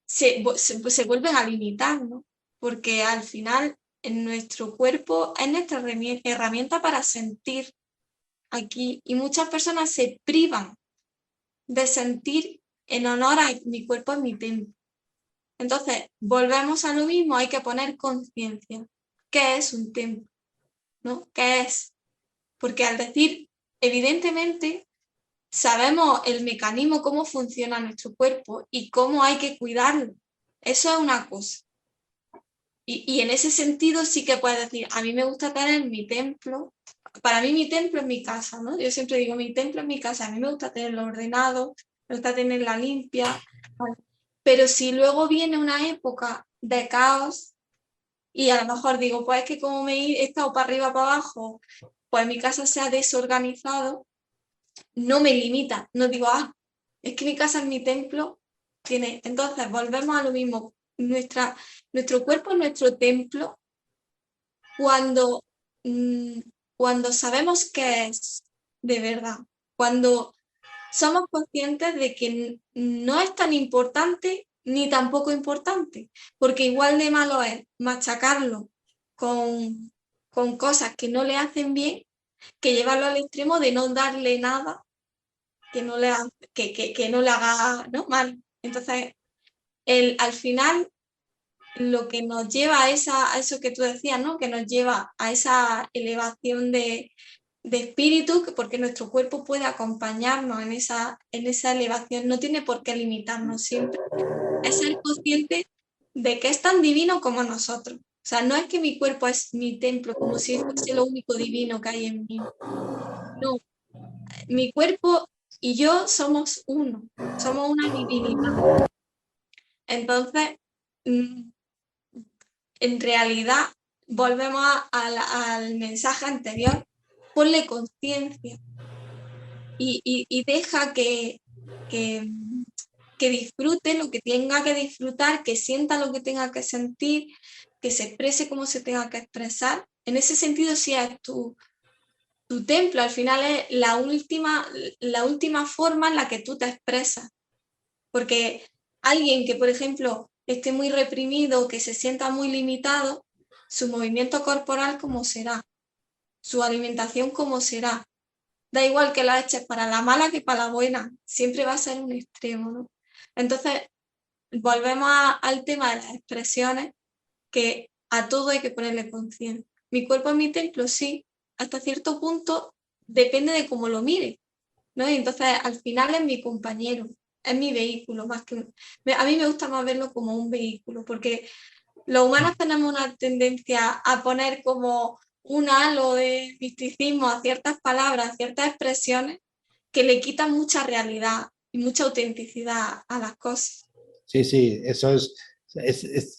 se vuelven a limitar, ¿no? porque al final en nuestro cuerpo es nuestra herramienta para sentir aquí, y muchas personas se privan de sentir en honor a mi cuerpo, en mi templo. Entonces, volvemos a lo mismo, hay que poner conciencia. ¿Qué es un templo? ¿No? ¿Qué es? Porque al decir, evidentemente, sabemos el mecanismo, cómo funciona nuestro cuerpo y cómo hay que cuidarlo. Eso es una cosa. Y en ese sentido sí que puedes decir, a mí me gusta tener mi templo. Para mí mi templo es mi casa, ¿no? Yo siempre digo, mi templo es mi casa. A mí me gusta tenerlo ordenado, me gusta tenerla limpia. ¿Vale? Pero si luego viene una época de caos y a lo mejor digo, pues es que como me he estado para arriba, para abajo, pues mi casa se ha desorganizado, no me limita. No digo, es que mi casa es mi templo. Entonces volvemos a lo mismo. Nuestro cuerpo es nuestro templo cuando, cuando sabemos qué es de verdad, cuando somos conscientes de que no es tan importante ni tampoco importante, porque igual de malo es machacarlo con cosas que no le hacen bien, que llevarlo al extremo de no darle nada que no le, que no le haga, ¿no?, mal. Entonces, al final lo que nos lleva a eso que tú decías, ¿no? Que nos lleva a esa elevación de espíritu, porque nuestro cuerpo puede acompañarnos en esa elevación, no tiene por qué limitarnos siempre. Es ser consciente de que es tan divino como nosotros. O sea, no es que mi cuerpo es mi templo, como si fuese lo único divino que hay en mí. No, mi cuerpo y yo somos uno, somos una divinidad. Entonces, en realidad, volvemos al mensaje anterior, ponle conciencia y deja que disfrute lo que tenga que disfrutar, que sienta lo que tenga que sentir, que se exprese como se tenga que expresar. En ese sentido, sí es tu templo, al final es la última forma en la que tú te expresas. Porque alguien que, por ejemplo, esté muy reprimido, que se sienta muy limitado, su movimiento corporal cómo será, su alimentación cómo será. Da igual que la eches para la mala que para la buena, siempre va a ser un extremo, ¿no? Entonces, volvemos al tema de las expresiones, que a todo hay que ponerle conciencia. Mi cuerpo es mi templo, sí, hasta cierto punto depende de cómo lo mire, ¿no? Y entonces al final es mi compañero, es mi vehículo, más que a mí me gusta más verlo como un vehículo, porque los humanos tenemos una tendencia a poner como un halo de misticismo a ciertas palabras, a ciertas expresiones, que le quitan mucha realidad y mucha autenticidad a las cosas. Sí, sí, eso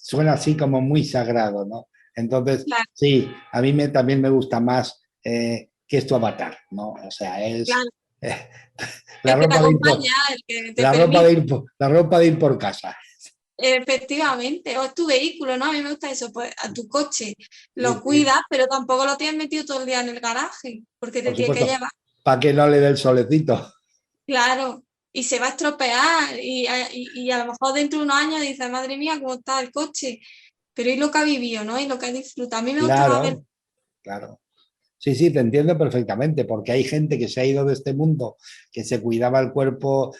suena así como muy sagrado, ¿no? Entonces, Claro, sí, a mí también me gusta más que es tu avatar, ¿no? O sea, claro. eh, la El que te ropa de ir por, acompaña, el que te permite. la ropa de ir por casa. Efectivamente, o es tu vehículo, ¿no? A mí me gusta eso, pues a tu coche Sí, lo sí, cuidas, pero tampoco lo tienes metido todo el día en el garaje, porque te por tiene que supuesto, llevar, para que no le dé el solecito. claro, y se va a estropear, y a lo mejor dentro de unos años dices, madre mía, cómo está el coche, pero y lo que ha vivido, ¿no? Y lo que ha disfrutado. A mí me gusta más ver, Claro, claro. Sí, sí, te entiendo perfectamente, porque hay gente que se ha ido de este mundo, que se cuidaba el cuerpo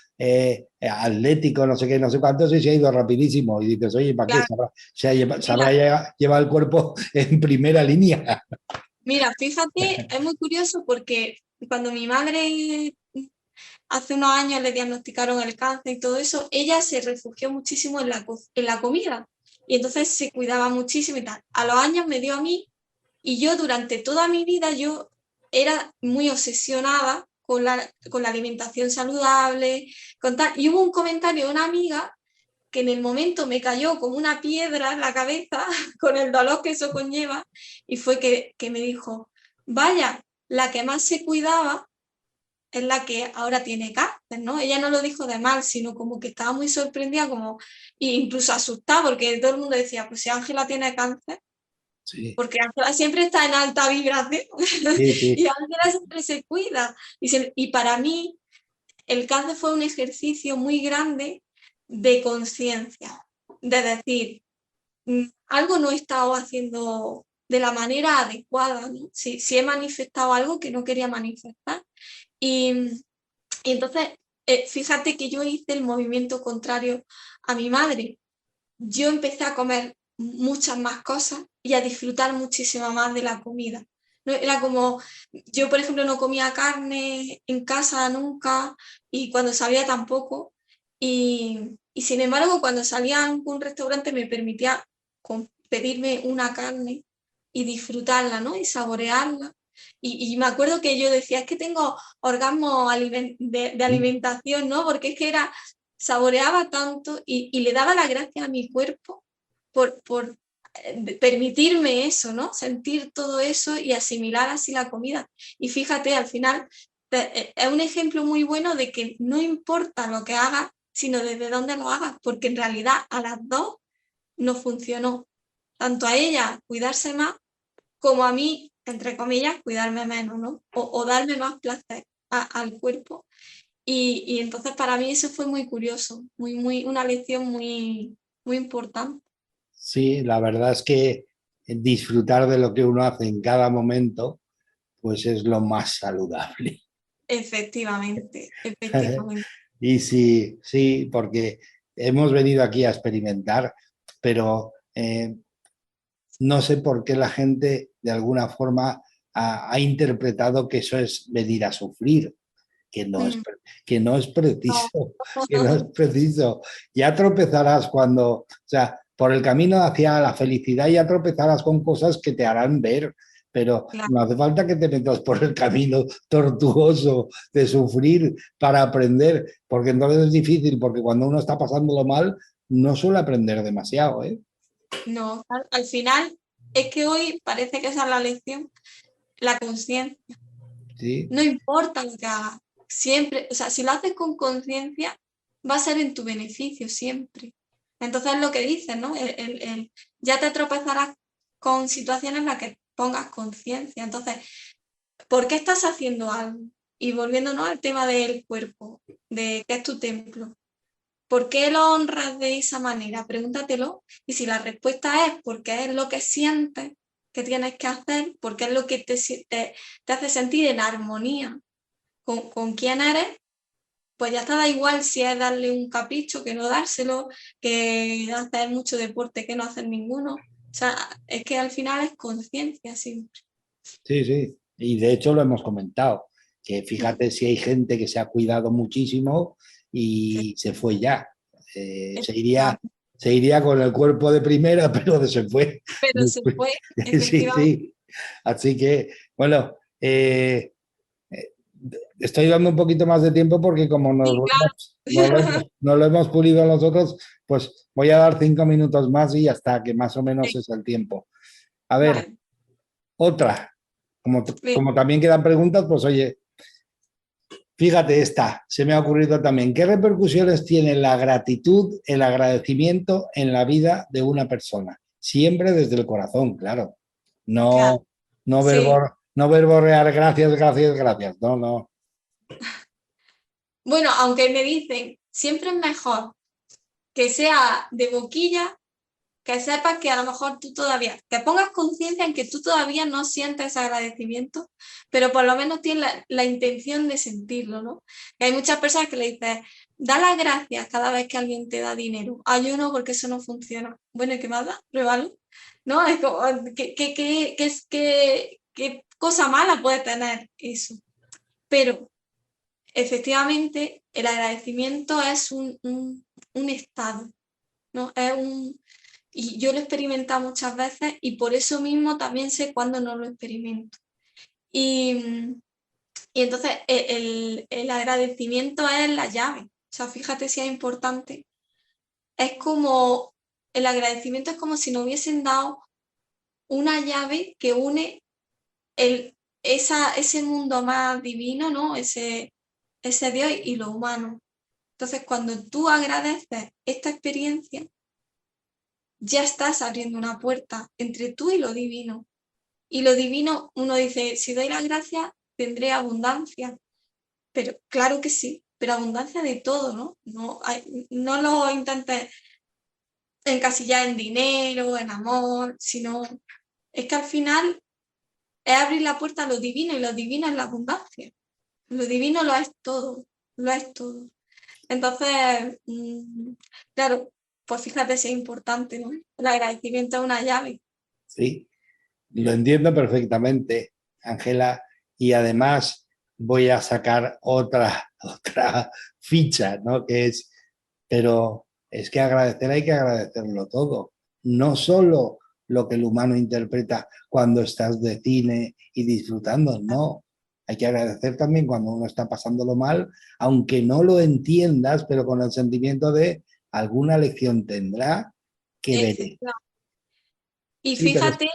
atlético, no sé qué, no sé cuántos, y se ha ido rapidísimo. Y dices, oye, ¿para qué? claro, Se mira, habrá llevado el cuerpo en primera línea. mira, fíjate, es muy curioso porque cuando mi madre hace unos años le diagnosticaron el cáncer y todo eso, ella se refugió muchísimo en la comida y entonces se cuidaba muchísimo y tal. A los años me dio a mí y yo durante toda mi vida yo era muy obsesionada con la alimentación saludable, con tal. Y hubo un comentario de una amiga que en el momento me cayó como una piedra en la cabeza con el dolor que eso conlleva y fue que me dijo, vaya, la que más se cuidaba es la que ahora tiene cáncer, ¿no? Ella no lo dijo de mal, sino como que estaba muy sorprendida, como, e incluso asustada, porque todo el mundo decía, pues si Ángela tiene cáncer, Sí, porque Ángela siempre está en alta vibración sí, y sí. Ángela siempre se cuida. Y para mí el cáncer fue un ejercicio muy grande de conciencia, de decir, algo no he estado haciendo de la manera adecuada, ¿no? Si he manifestado algo que no quería manifestar. Y entonces, fíjate que yo hice el movimiento contrario a mi madre. Yo empecé a comer muchas más cosas y a disfrutar muchísimo más de la comida. No, era como, yo por ejemplo no comía carne en casa nunca y cuando salía tampoco. Y sin embargo, cuando salía a un restaurante me permitía pedirme una carne y disfrutarla, ¿no? Y saborearla. Y me acuerdo que yo decía, es que tengo orgasmo de alimentación, ¿no? Porque es que saboreaba tanto y le daba la gracia a mi cuerpo por permitirme eso, ¿no? Sentir todo eso y asimilar así la comida. Y fíjate, al final es un ejemplo muy bueno de que no importa lo que hagas, sino desde dónde lo hagas, porque en realidad a las dos no funcionó. Tanto a ella cuidarse más, como a mí, entre comillas, cuidarme menos, ¿no? O darme más placer al cuerpo. Y entonces para mí eso fue muy curioso, una lección muy importante. Sí, la verdad es que disfrutar de lo que uno hace en cada momento, pues es lo más saludable. Efectivamente, efectivamente. Y sí, sí, porque hemos venido aquí a experimentar, pero no sé por qué la gente de alguna forma ha interpretado que eso es venir a sufrir, que no es, Mm, que no es no. preciso, que no es preciso. Ya tropezarás cuando, o sea, por el camino hacia la felicidad ya tropezarás con cosas que te harán ver, pero Claro, no hace falta que te metas por el camino tortuoso de sufrir para aprender, porque entonces es difícil, porque cuando uno está pasándolo mal, no suele aprender demasiado, ¿eh? no, al final es que hoy parece que esa es la lección, la conciencia. Sí, No importa lo que hagas, siempre, o sea, si lo haces con conciencia, va a ser en tu beneficio siempre. Entonces es lo que dices, ¿no? Ya te tropezarás con situaciones en las que pongas conciencia. Entonces, ¿por qué estás haciendo algo? Y volviéndonos al tema del cuerpo, de qué es tu templo. ¿Por qué lo honras de esa manera? Pregúntatelo. Y si la respuesta es porque es lo que sientes que tienes que hacer, porque es lo que te hace sentir en armonía con quién eres, pues ya está, da igual si es darle un capricho que no dárselo, que hacer mucho deporte que no hacer ninguno. O sea, es que al final es conciencia siempre. sí, sí. Y de hecho lo hemos comentado, que fíjate si hay gente que se ha cuidado muchísimo y se fue ya. Se iría con el cuerpo de primera, pero se fue. Pero se fue, Sí, efectivamente. sí. Así que, bueno, estoy dando un poquito más de tiempo porque como Sí, claro. no lo hemos pulido nosotros, pues voy a dar 5 minutos más y hasta que más o menos es el tiempo. A ver, Vale, otra. venga. Como también quedan preguntas, pues oye, fíjate esta, se me ha ocurrido también. ¿Qué repercusiones tiene la gratitud, el agradecimiento en la vida de una persona? Siempre desde el corazón, claro. Claro, No, sí. no verborrear gracias, gracias, gracias. No, no. Bueno, aunque me dicen, siempre es mejor que sea de boquilla, que sepas que a lo mejor tú todavía, que pongas conciencia en que tú todavía no sientes agradecimiento, pero por lo menos tienes la intención de sentirlo, ¿no? Que hay muchas personas que le dicen, da las gracias cada vez que alguien te da dinero. Ah, yo no, porque eso no funciona. Bueno, ¿y qué más da? Pruébalo. ¿No? Es como, ¿qué cosa mala puede tener eso? Pero efectivamente, el agradecimiento es un estado, ¿no? Y yo lo he experimentado muchas veces y por eso mismo también sé cuándo no lo experimento. Y, y entonces el agradecimiento es la llave. O sea, fíjate si es importante. Es como, el agradecimiento es como si nos hubiesen dado una llave que une ese mundo más divino, ¿no? Ese Dios y lo humano. Entonces, cuando tú agradeces esta experiencia, ya estás abriendo una puerta entre tú y lo divino. Y lo divino, uno dice, si doy las gracias, tendré abundancia. Pero claro que sí, pero abundancia de todo, ¿no? No lo intentes encasillar en dinero, en amor, sino es que al final es abrir la puerta a lo divino y lo divino es la abundancia. Lo divino lo es todo, lo es todo. Entonces, claro, pues fíjate si es importante, ¿no? El agradecimiento es una llave. Sí, lo entiendo perfectamente, Ángela, y además voy a sacar otra ficha, ¿no? Que es, pero es que agradecer hay que agradecerlo todo, no solo lo que el humano interpreta cuando estás de cine y disfrutando, no. Hay que agradecer también cuando uno está pasándolo mal, aunque no lo entiendas, pero con el sentimiento de alguna lección tendrá que veré. Efectivamente. Y Sí, pero fíjate,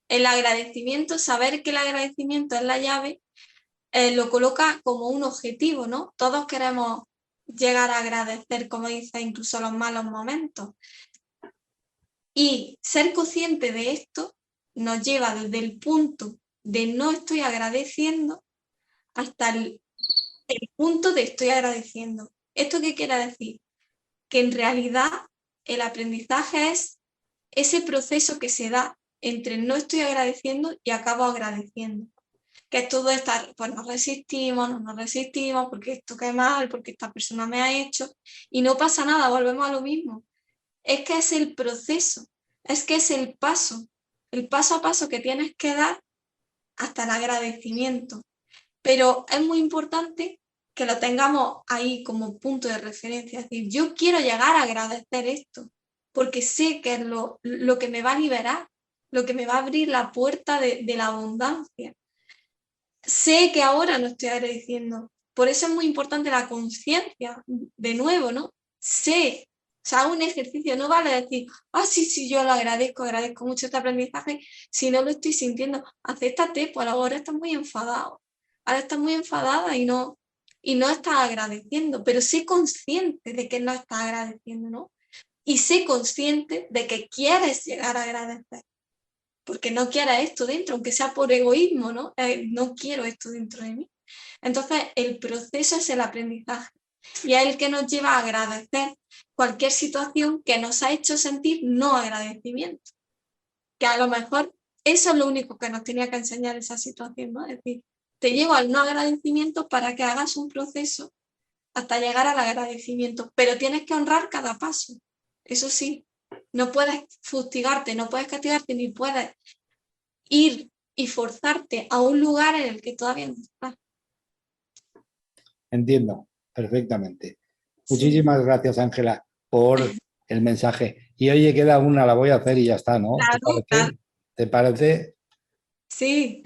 el agradecimiento, saber que el agradecimiento es la llave, lo coloca como un objetivo, ¿no? Todos queremos llegar a agradecer, como dice, incluso los malos momentos. Y ser consciente de esto nos lleva desde el punto de no estoy agradeciendo hasta el punto de estoy agradeciendo. ¿Esto qué quiere decir? Que en realidad el aprendizaje es ese proceso que se da entre no estoy agradeciendo y acabo agradeciendo. Que es todo estar, pues nos resistimos, no nos resistimos, porque esto qué mal, porque esta persona me ha hecho, y no pasa nada, volvemos a lo mismo. Es que es el proceso, es que es el paso a paso que tienes que dar hasta el agradecimiento. Pero es muy importante que lo tengamos ahí como punto de referencia. Es decir, yo quiero llegar a agradecer esto, porque sé que es lo que me va a liberar, lo que me va a abrir la puerta de la abundancia. Sé que ahora no estoy agradeciendo. Por eso es muy importante la conciencia, de nuevo, ¿no? Sé, o sea, un ejercicio, no vale decir, sí, sí, yo lo agradezco mucho este aprendizaje, si no lo estoy sintiendo, acéptate, pues ahora estás muy enfadado, ahora estás muy enfadada y no estás agradeciendo, pero sé consciente de que no estás agradeciendo, ¿no? Y sé consciente de que quieres llegar a agradecer porque no quiera esto dentro, aunque sea por egoísmo, ¿no? No quiero esto dentro de mí. Entonces, el proceso es el aprendizaje y es el que nos lleva a agradecer cualquier situación que nos ha hecho sentir no agradecimiento. Que a lo mejor eso es lo único que nos tenía que enseñar esa situación, ¿no? Es decir, te llevo al no agradecimiento para que hagas un proceso hasta llegar al agradecimiento, pero tienes que honrar cada paso. Eso sí, no puedes fustigarte, no puedes castigarte, ni puedes ir y forzarte a un lugar en el que todavía no estás. entiendo perfectamente. Sí, Muchísimas gracias, Ángela, por el mensaje. Y oye, queda una, la voy a hacer y ya está, ¿no? ¿Te claro, claro. parece? ¿Te parece? Sí,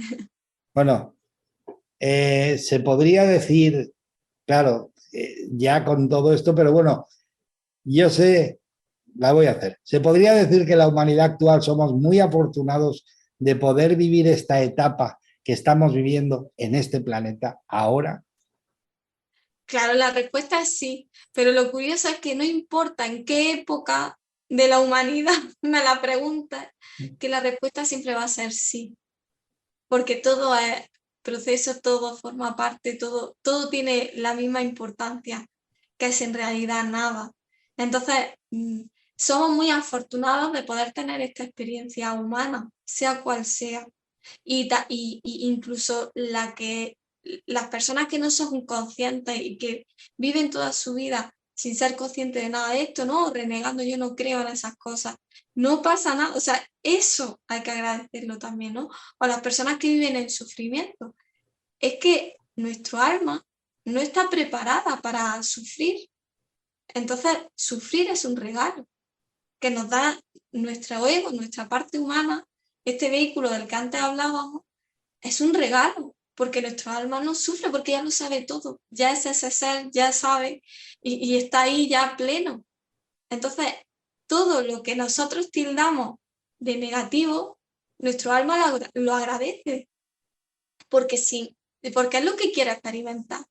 Bueno, se podría decir, claro, ya con todo esto, pero bueno, yo sé, la voy a hacer. Se podría decir que la humanidad actual somos muy afortunados de poder vivir esta etapa que estamos viviendo en este planeta ahora. claro, la respuesta es sí, pero lo curioso es que no importa en qué época de la humanidad me la preguntas, que la respuesta siempre va a ser sí, porque todo es proceso, todo forma parte, todo tiene la misma importancia, que es en realidad nada. Entonces, somos muy afortunados de poder tener esta experiencia humana, sea cual sea. Y incluso las personas que no son conscientes y que viven toda su vida sin ser conscientes de nada de esto, ¿no? Renegando, yo no creo en esas cosas. No pasa nada, o sea, eso hay que agradecerlo también, ¿no? O las personas que viven en sufrimiento. Es que nuestro alma no está preparada para sufrir. Entonces, sufrir es un regalo que nos da nuestro ego, nuestra parte humana, este vehículo del que antes hablábamos, es un regalo, porque nuestro alma no sufre, porque ya lo sabe todo, ya es ese ser, ya sabe y está ahí ya pleno. Entonces, todo lo que nosotros tildamos de negativo, nuestro alma lo agradece, porque sí, porque es lo que quiere experimentar.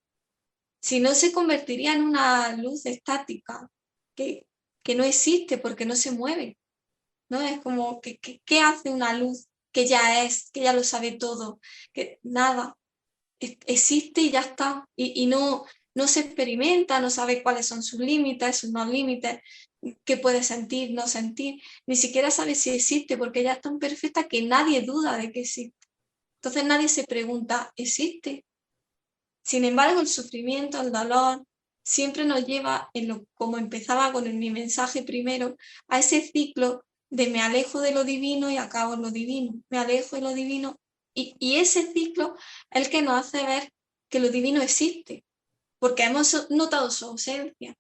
Si no, se convertiría en una luz estática que, que no existe porque no se mueve, ¿no? Es como, ¿qué hace una luz que ya es, que ya lo sabe todo? Que nada, existe y ya está. Y no, no se experimenta, no sabe cuáles son sus límites, sus no límites, qué puede sentir, no sentir, ni siquiera sabe si existe, porque ella es tan perfecta que nadie duda de que existe. Entonces nadie se pregunta, ¿existe? Sin embargo, el sufrimiento, el dolor, siempre nos lleva, como empezaba con mi mensaje primero, a ese ciclo de me alejo de lo divino y acabo en lo divino, me alejo de lo divino, y ese ciclo es el que nos hace ver que lo divino existe, porque hemos notado su ausencia,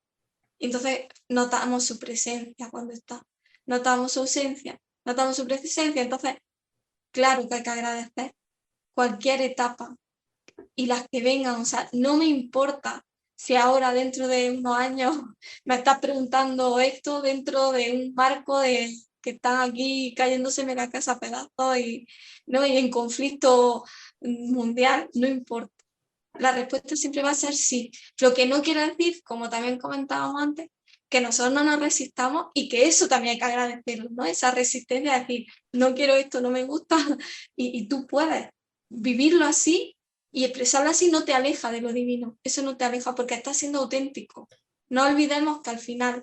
entonces notamos su presencia cuando está, notamos su ausencia, notamos su presencia, entonces claro que hay que agradecer cualquier etapa y las que vengan, o sea, no me importa si ahora dentro de unos años me estás preguntando esto dentro de un marco de que están aquí cayéndoseme la casa a pedazos ¿no? Y en conflicto mundial, no importa. La respuesta siempre va a ser sí. Lo que no quiere decir, como también comentábamos antes, que nosotros no nos resistamos y que eso también hay que agradecerlo, ¿no? Esa resistencia de decir, no quiero esto, no me gusta, y tú puedes vivirlo así y expresarlo así, no te aleja de lo divino, eso no te aleja porque estás siendo auténtico. No olvidemos que al final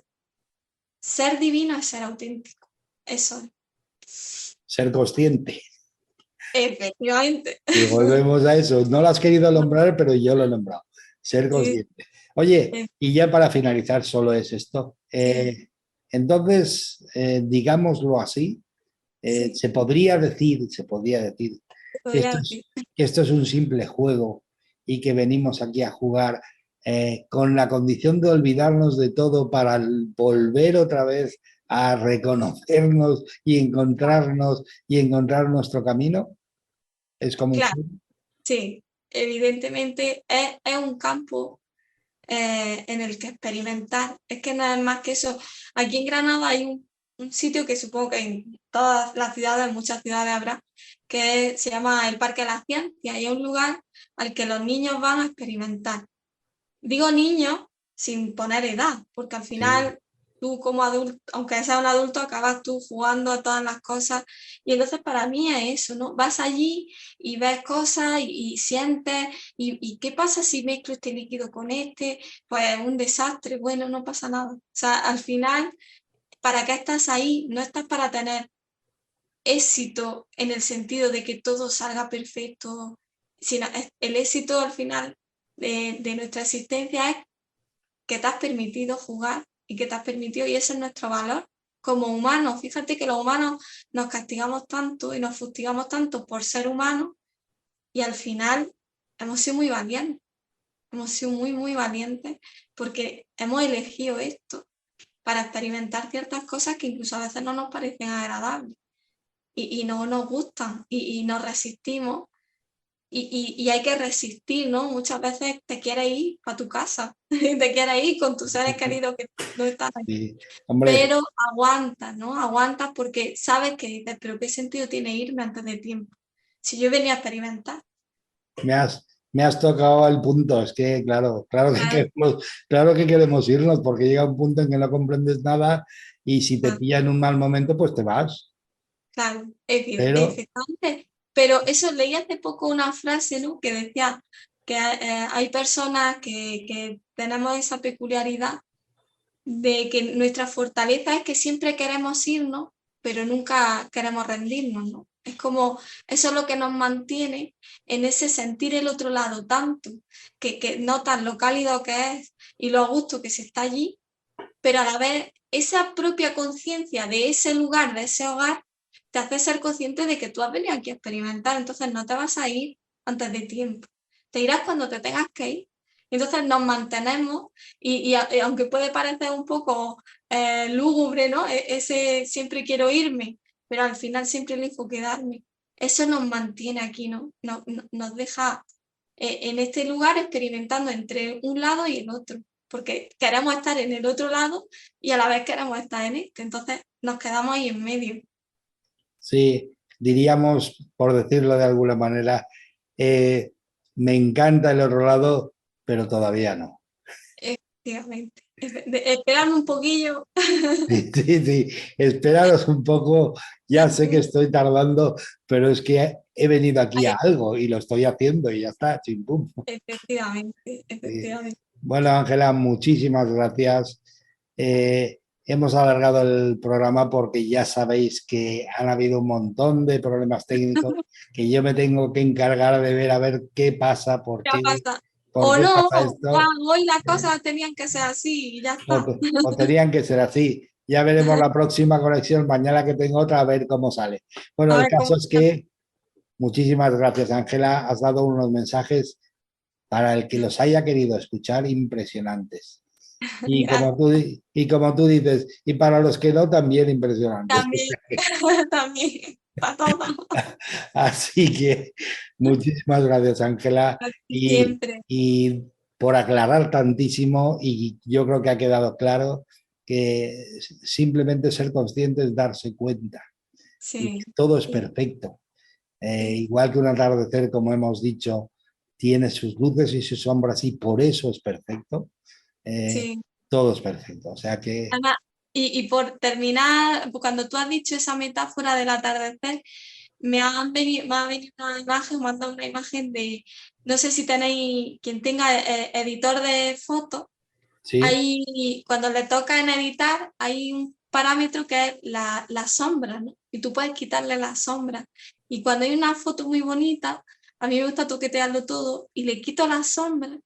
ser divino es ser auténtico, eso es. Ser consciente. Efectivamente. Y volvemos a eso. No lo has querido nombrar, pero yo lo he nombrado. Ser Sí, consciente. Oye, sí, y ya para finalizar, solo es esto. sí, Entonces, digámoslo así, sí, se podría decir que podría decir. que esto es un simple juego y que venimos aquí a jugar con la condición de olvidarnos de todo para volver otra vez a reconocernos y encontrar nuestro camino. Es como un Claro, juego. sí, evidentemente es un campo en el que experimentar. Es que nada más que eso. Aquí en Granada hay un sitio que supongo que en todas las ciudades, en muchas ciudades habrá, que se llama el Parque de la Ciencia y es un lugar al que los niños van a experimentar. Digo niños sin poner edad, porque al Sí. final tú como adulto, aunque seas un adulto, acabas tú jugando a todas las cosas. Y entonces para mí es eso, ¿no? Vas allí y ves cosas y sientes, y ¿qué pasa si mezclo este líquido con este? Pues un desastre, bueno, no pasa nada. O sea, al final, ¿para qué estás ahí? No estás para tener éxito en el sentido de que todo salga perfecto, sino el éxito al final de nuestra existencia es que te has permitido jugar y que te has permitido, y ese es nuestro valor como humanos. Fíjate que los humanos nos castigamos tanto y nos fustigamos tanto por ser humanos y al final hemos sido muy valientes, hemos sido muy, muy valientes porque hemos elegido esto para experimentar ciertas cosas que incluso a veces no nos parecen agradables y no nos gustan y nos resistimos y hay que resistir, ¿no? Muchas veces te quieres ir a tu casa, te quieres ir con tus seres queridos que no están ahí, Sí. Hombre, pero aguantas, ¿no? Aguantas porque sabes que dices, pero ¿qué sentido tiene irme antes de tiempo? Si yo venía a experimentar. me has tocado el punto. Es que, Claro, claro que queremos irnos porque llega un punto en que no comprendes nada y si te claro, pilla en un mal momento, pues te vas. claro, Pero efectivamente. Pero eso leí hace poco una frase, ¿no? Que decía que hay personas que tenemos esa peculiaridad de que nuestra fortaleza es que siempre queremos irnos, pero nunca queremos rendirnos, ¿no? Es como, eso es lo que nos mantiene en ese sentir el otro lado tanto, que notas lo cálido que es y lo a gusto que se está allí, pero a la vez esa propia conciencia de ese lugar, de ese hogar, te hace ser consciente de que tú has venido aquí a experimentar, entonces no te vas a ir antes de tiempo. Te irás cuando te tengas que ir. Entonces nos mantenemos y aunque puede parecer un poco lúgubre, ¿no? Ese siempre quiero irme, pero al final siempre elijo quedarme. Eso nos mantiene aquí, ¿no? Nos deja en este lugar experimentando entre un lado y el otro porque queremos estar en el otro lado y a la vez queremos estar en este. Entonces nos quedamos ahí en medio. sí, diríamos, por decirlo de alguna manera, eh, me encanta el otro lado, pero todavía no. Efectivamente. Esperarme un poquillo. Sí, sí, esperaros un poco, ya sé que estoy tardando, pero es que he venido aquí a algo y lo estoy haciendo y ya está, chim, pum. Efectivamente, Sí. efectivamente. Bueno, Ángela, muchísimas gracias. Hemos alargado el programa porque ya sabéis que han habido un montón de problemas técnicos que yo me tengo que encargar de ver a ver qué pasa, Ya pasa. por O qué no, pasa ya, esto, hoy las cosas tenían que ser así y ya está. o tenían que ser así. Ya veremos la próxima conexión, mañana que tengo otra, a ver cómo sale. Bueno, A el ver cómo caso es que muchísimas gracias, Ángela. Has dado unos mensajes para el que los haya querido escuchar impresionantes. gracias. Y como tú dices, y para los que no, también impresionantes. También, también, para todos. Así que muchísimas gracias, Ángela, Así siempre. y por aclarar tantísimo, y yo creo que ha quedado claro que simplemente ser conscientes, darse cuenta, y que Sí, todo es sí, perfecto. sí, Igual que un atardecer, como hemos dicho, tiene sus luces y sus sombras y por eso es perfecto. eh, sí. Todo es perfecto. O sea que Además, y por terminar, cuando tú has dicho esa metáfora del atardecer, me ha venido una imagen, me han dado una imagen de, no sé si tenéis, quien tenga editor de fotos, sí, hay, cuando le toca en editar, hay un parámetro que es la sombra, ¿no? Y tú puedes quitarle la sombra. Y cuando hay una foto muy bonita, a mí me gusta toquetearlo todo y le quito la sombra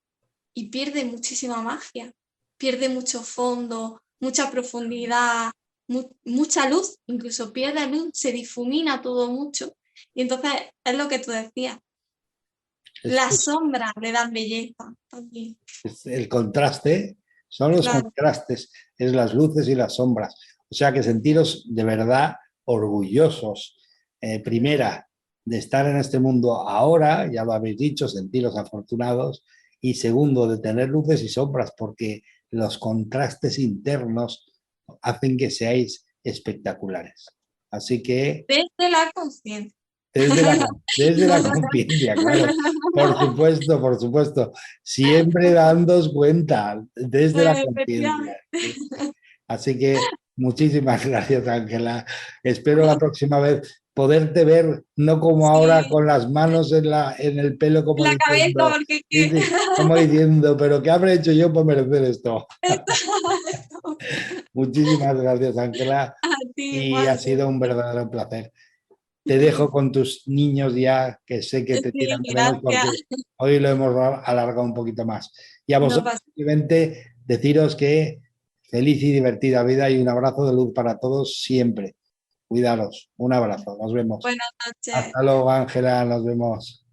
y pierde muchísima magia, pierde mucho fondo, mucha profundidad, mucha luz, incluso pierde luz, se difumina todo mucho. Y entonces es lo que tú decías, es, las sombras le dan belleza también. es el contraste, son los Claro, contrastes, es las luces y las sombras. O sea que sentiros de verdad orgullosos. Primera, de estar en este mundo ahora, ya lo habéis dicho, sentiros afortunados. Y segundo, de tener luces y sombras, porque los contrastes internos hacen que seáis espectaculares. Así que desde la conciencia. desde la conciencia, claro. Por supuesto, por supuesto. Siempre dándos cuenta, desde la conciencia. Efectivamente. Así que muchísimas gracias, Ángela. Espero la próxima vez poderte ver, no como ahora Sí, con las manos en el pelo, la cabeza, porque es que... como diciendo, pero ¿qué habré hecho yo para merecer esto? Muchísimas gracias, Ángela, A ti, y ha Juan. sido un verdadero placer. Te dejo con tus niños ya, que sé que te Sí, tiran de menos porque gracias. hoy lo hemos alargado un poquito más. Y a No vosotros pasa. simplemente deciros que feliz y divertida vida y un abrazo de luz para todos siempre. Cuidaros. Un abrazo. Nos vemos. Buenas noches. Hasta luego, Ángela. Nos vemos.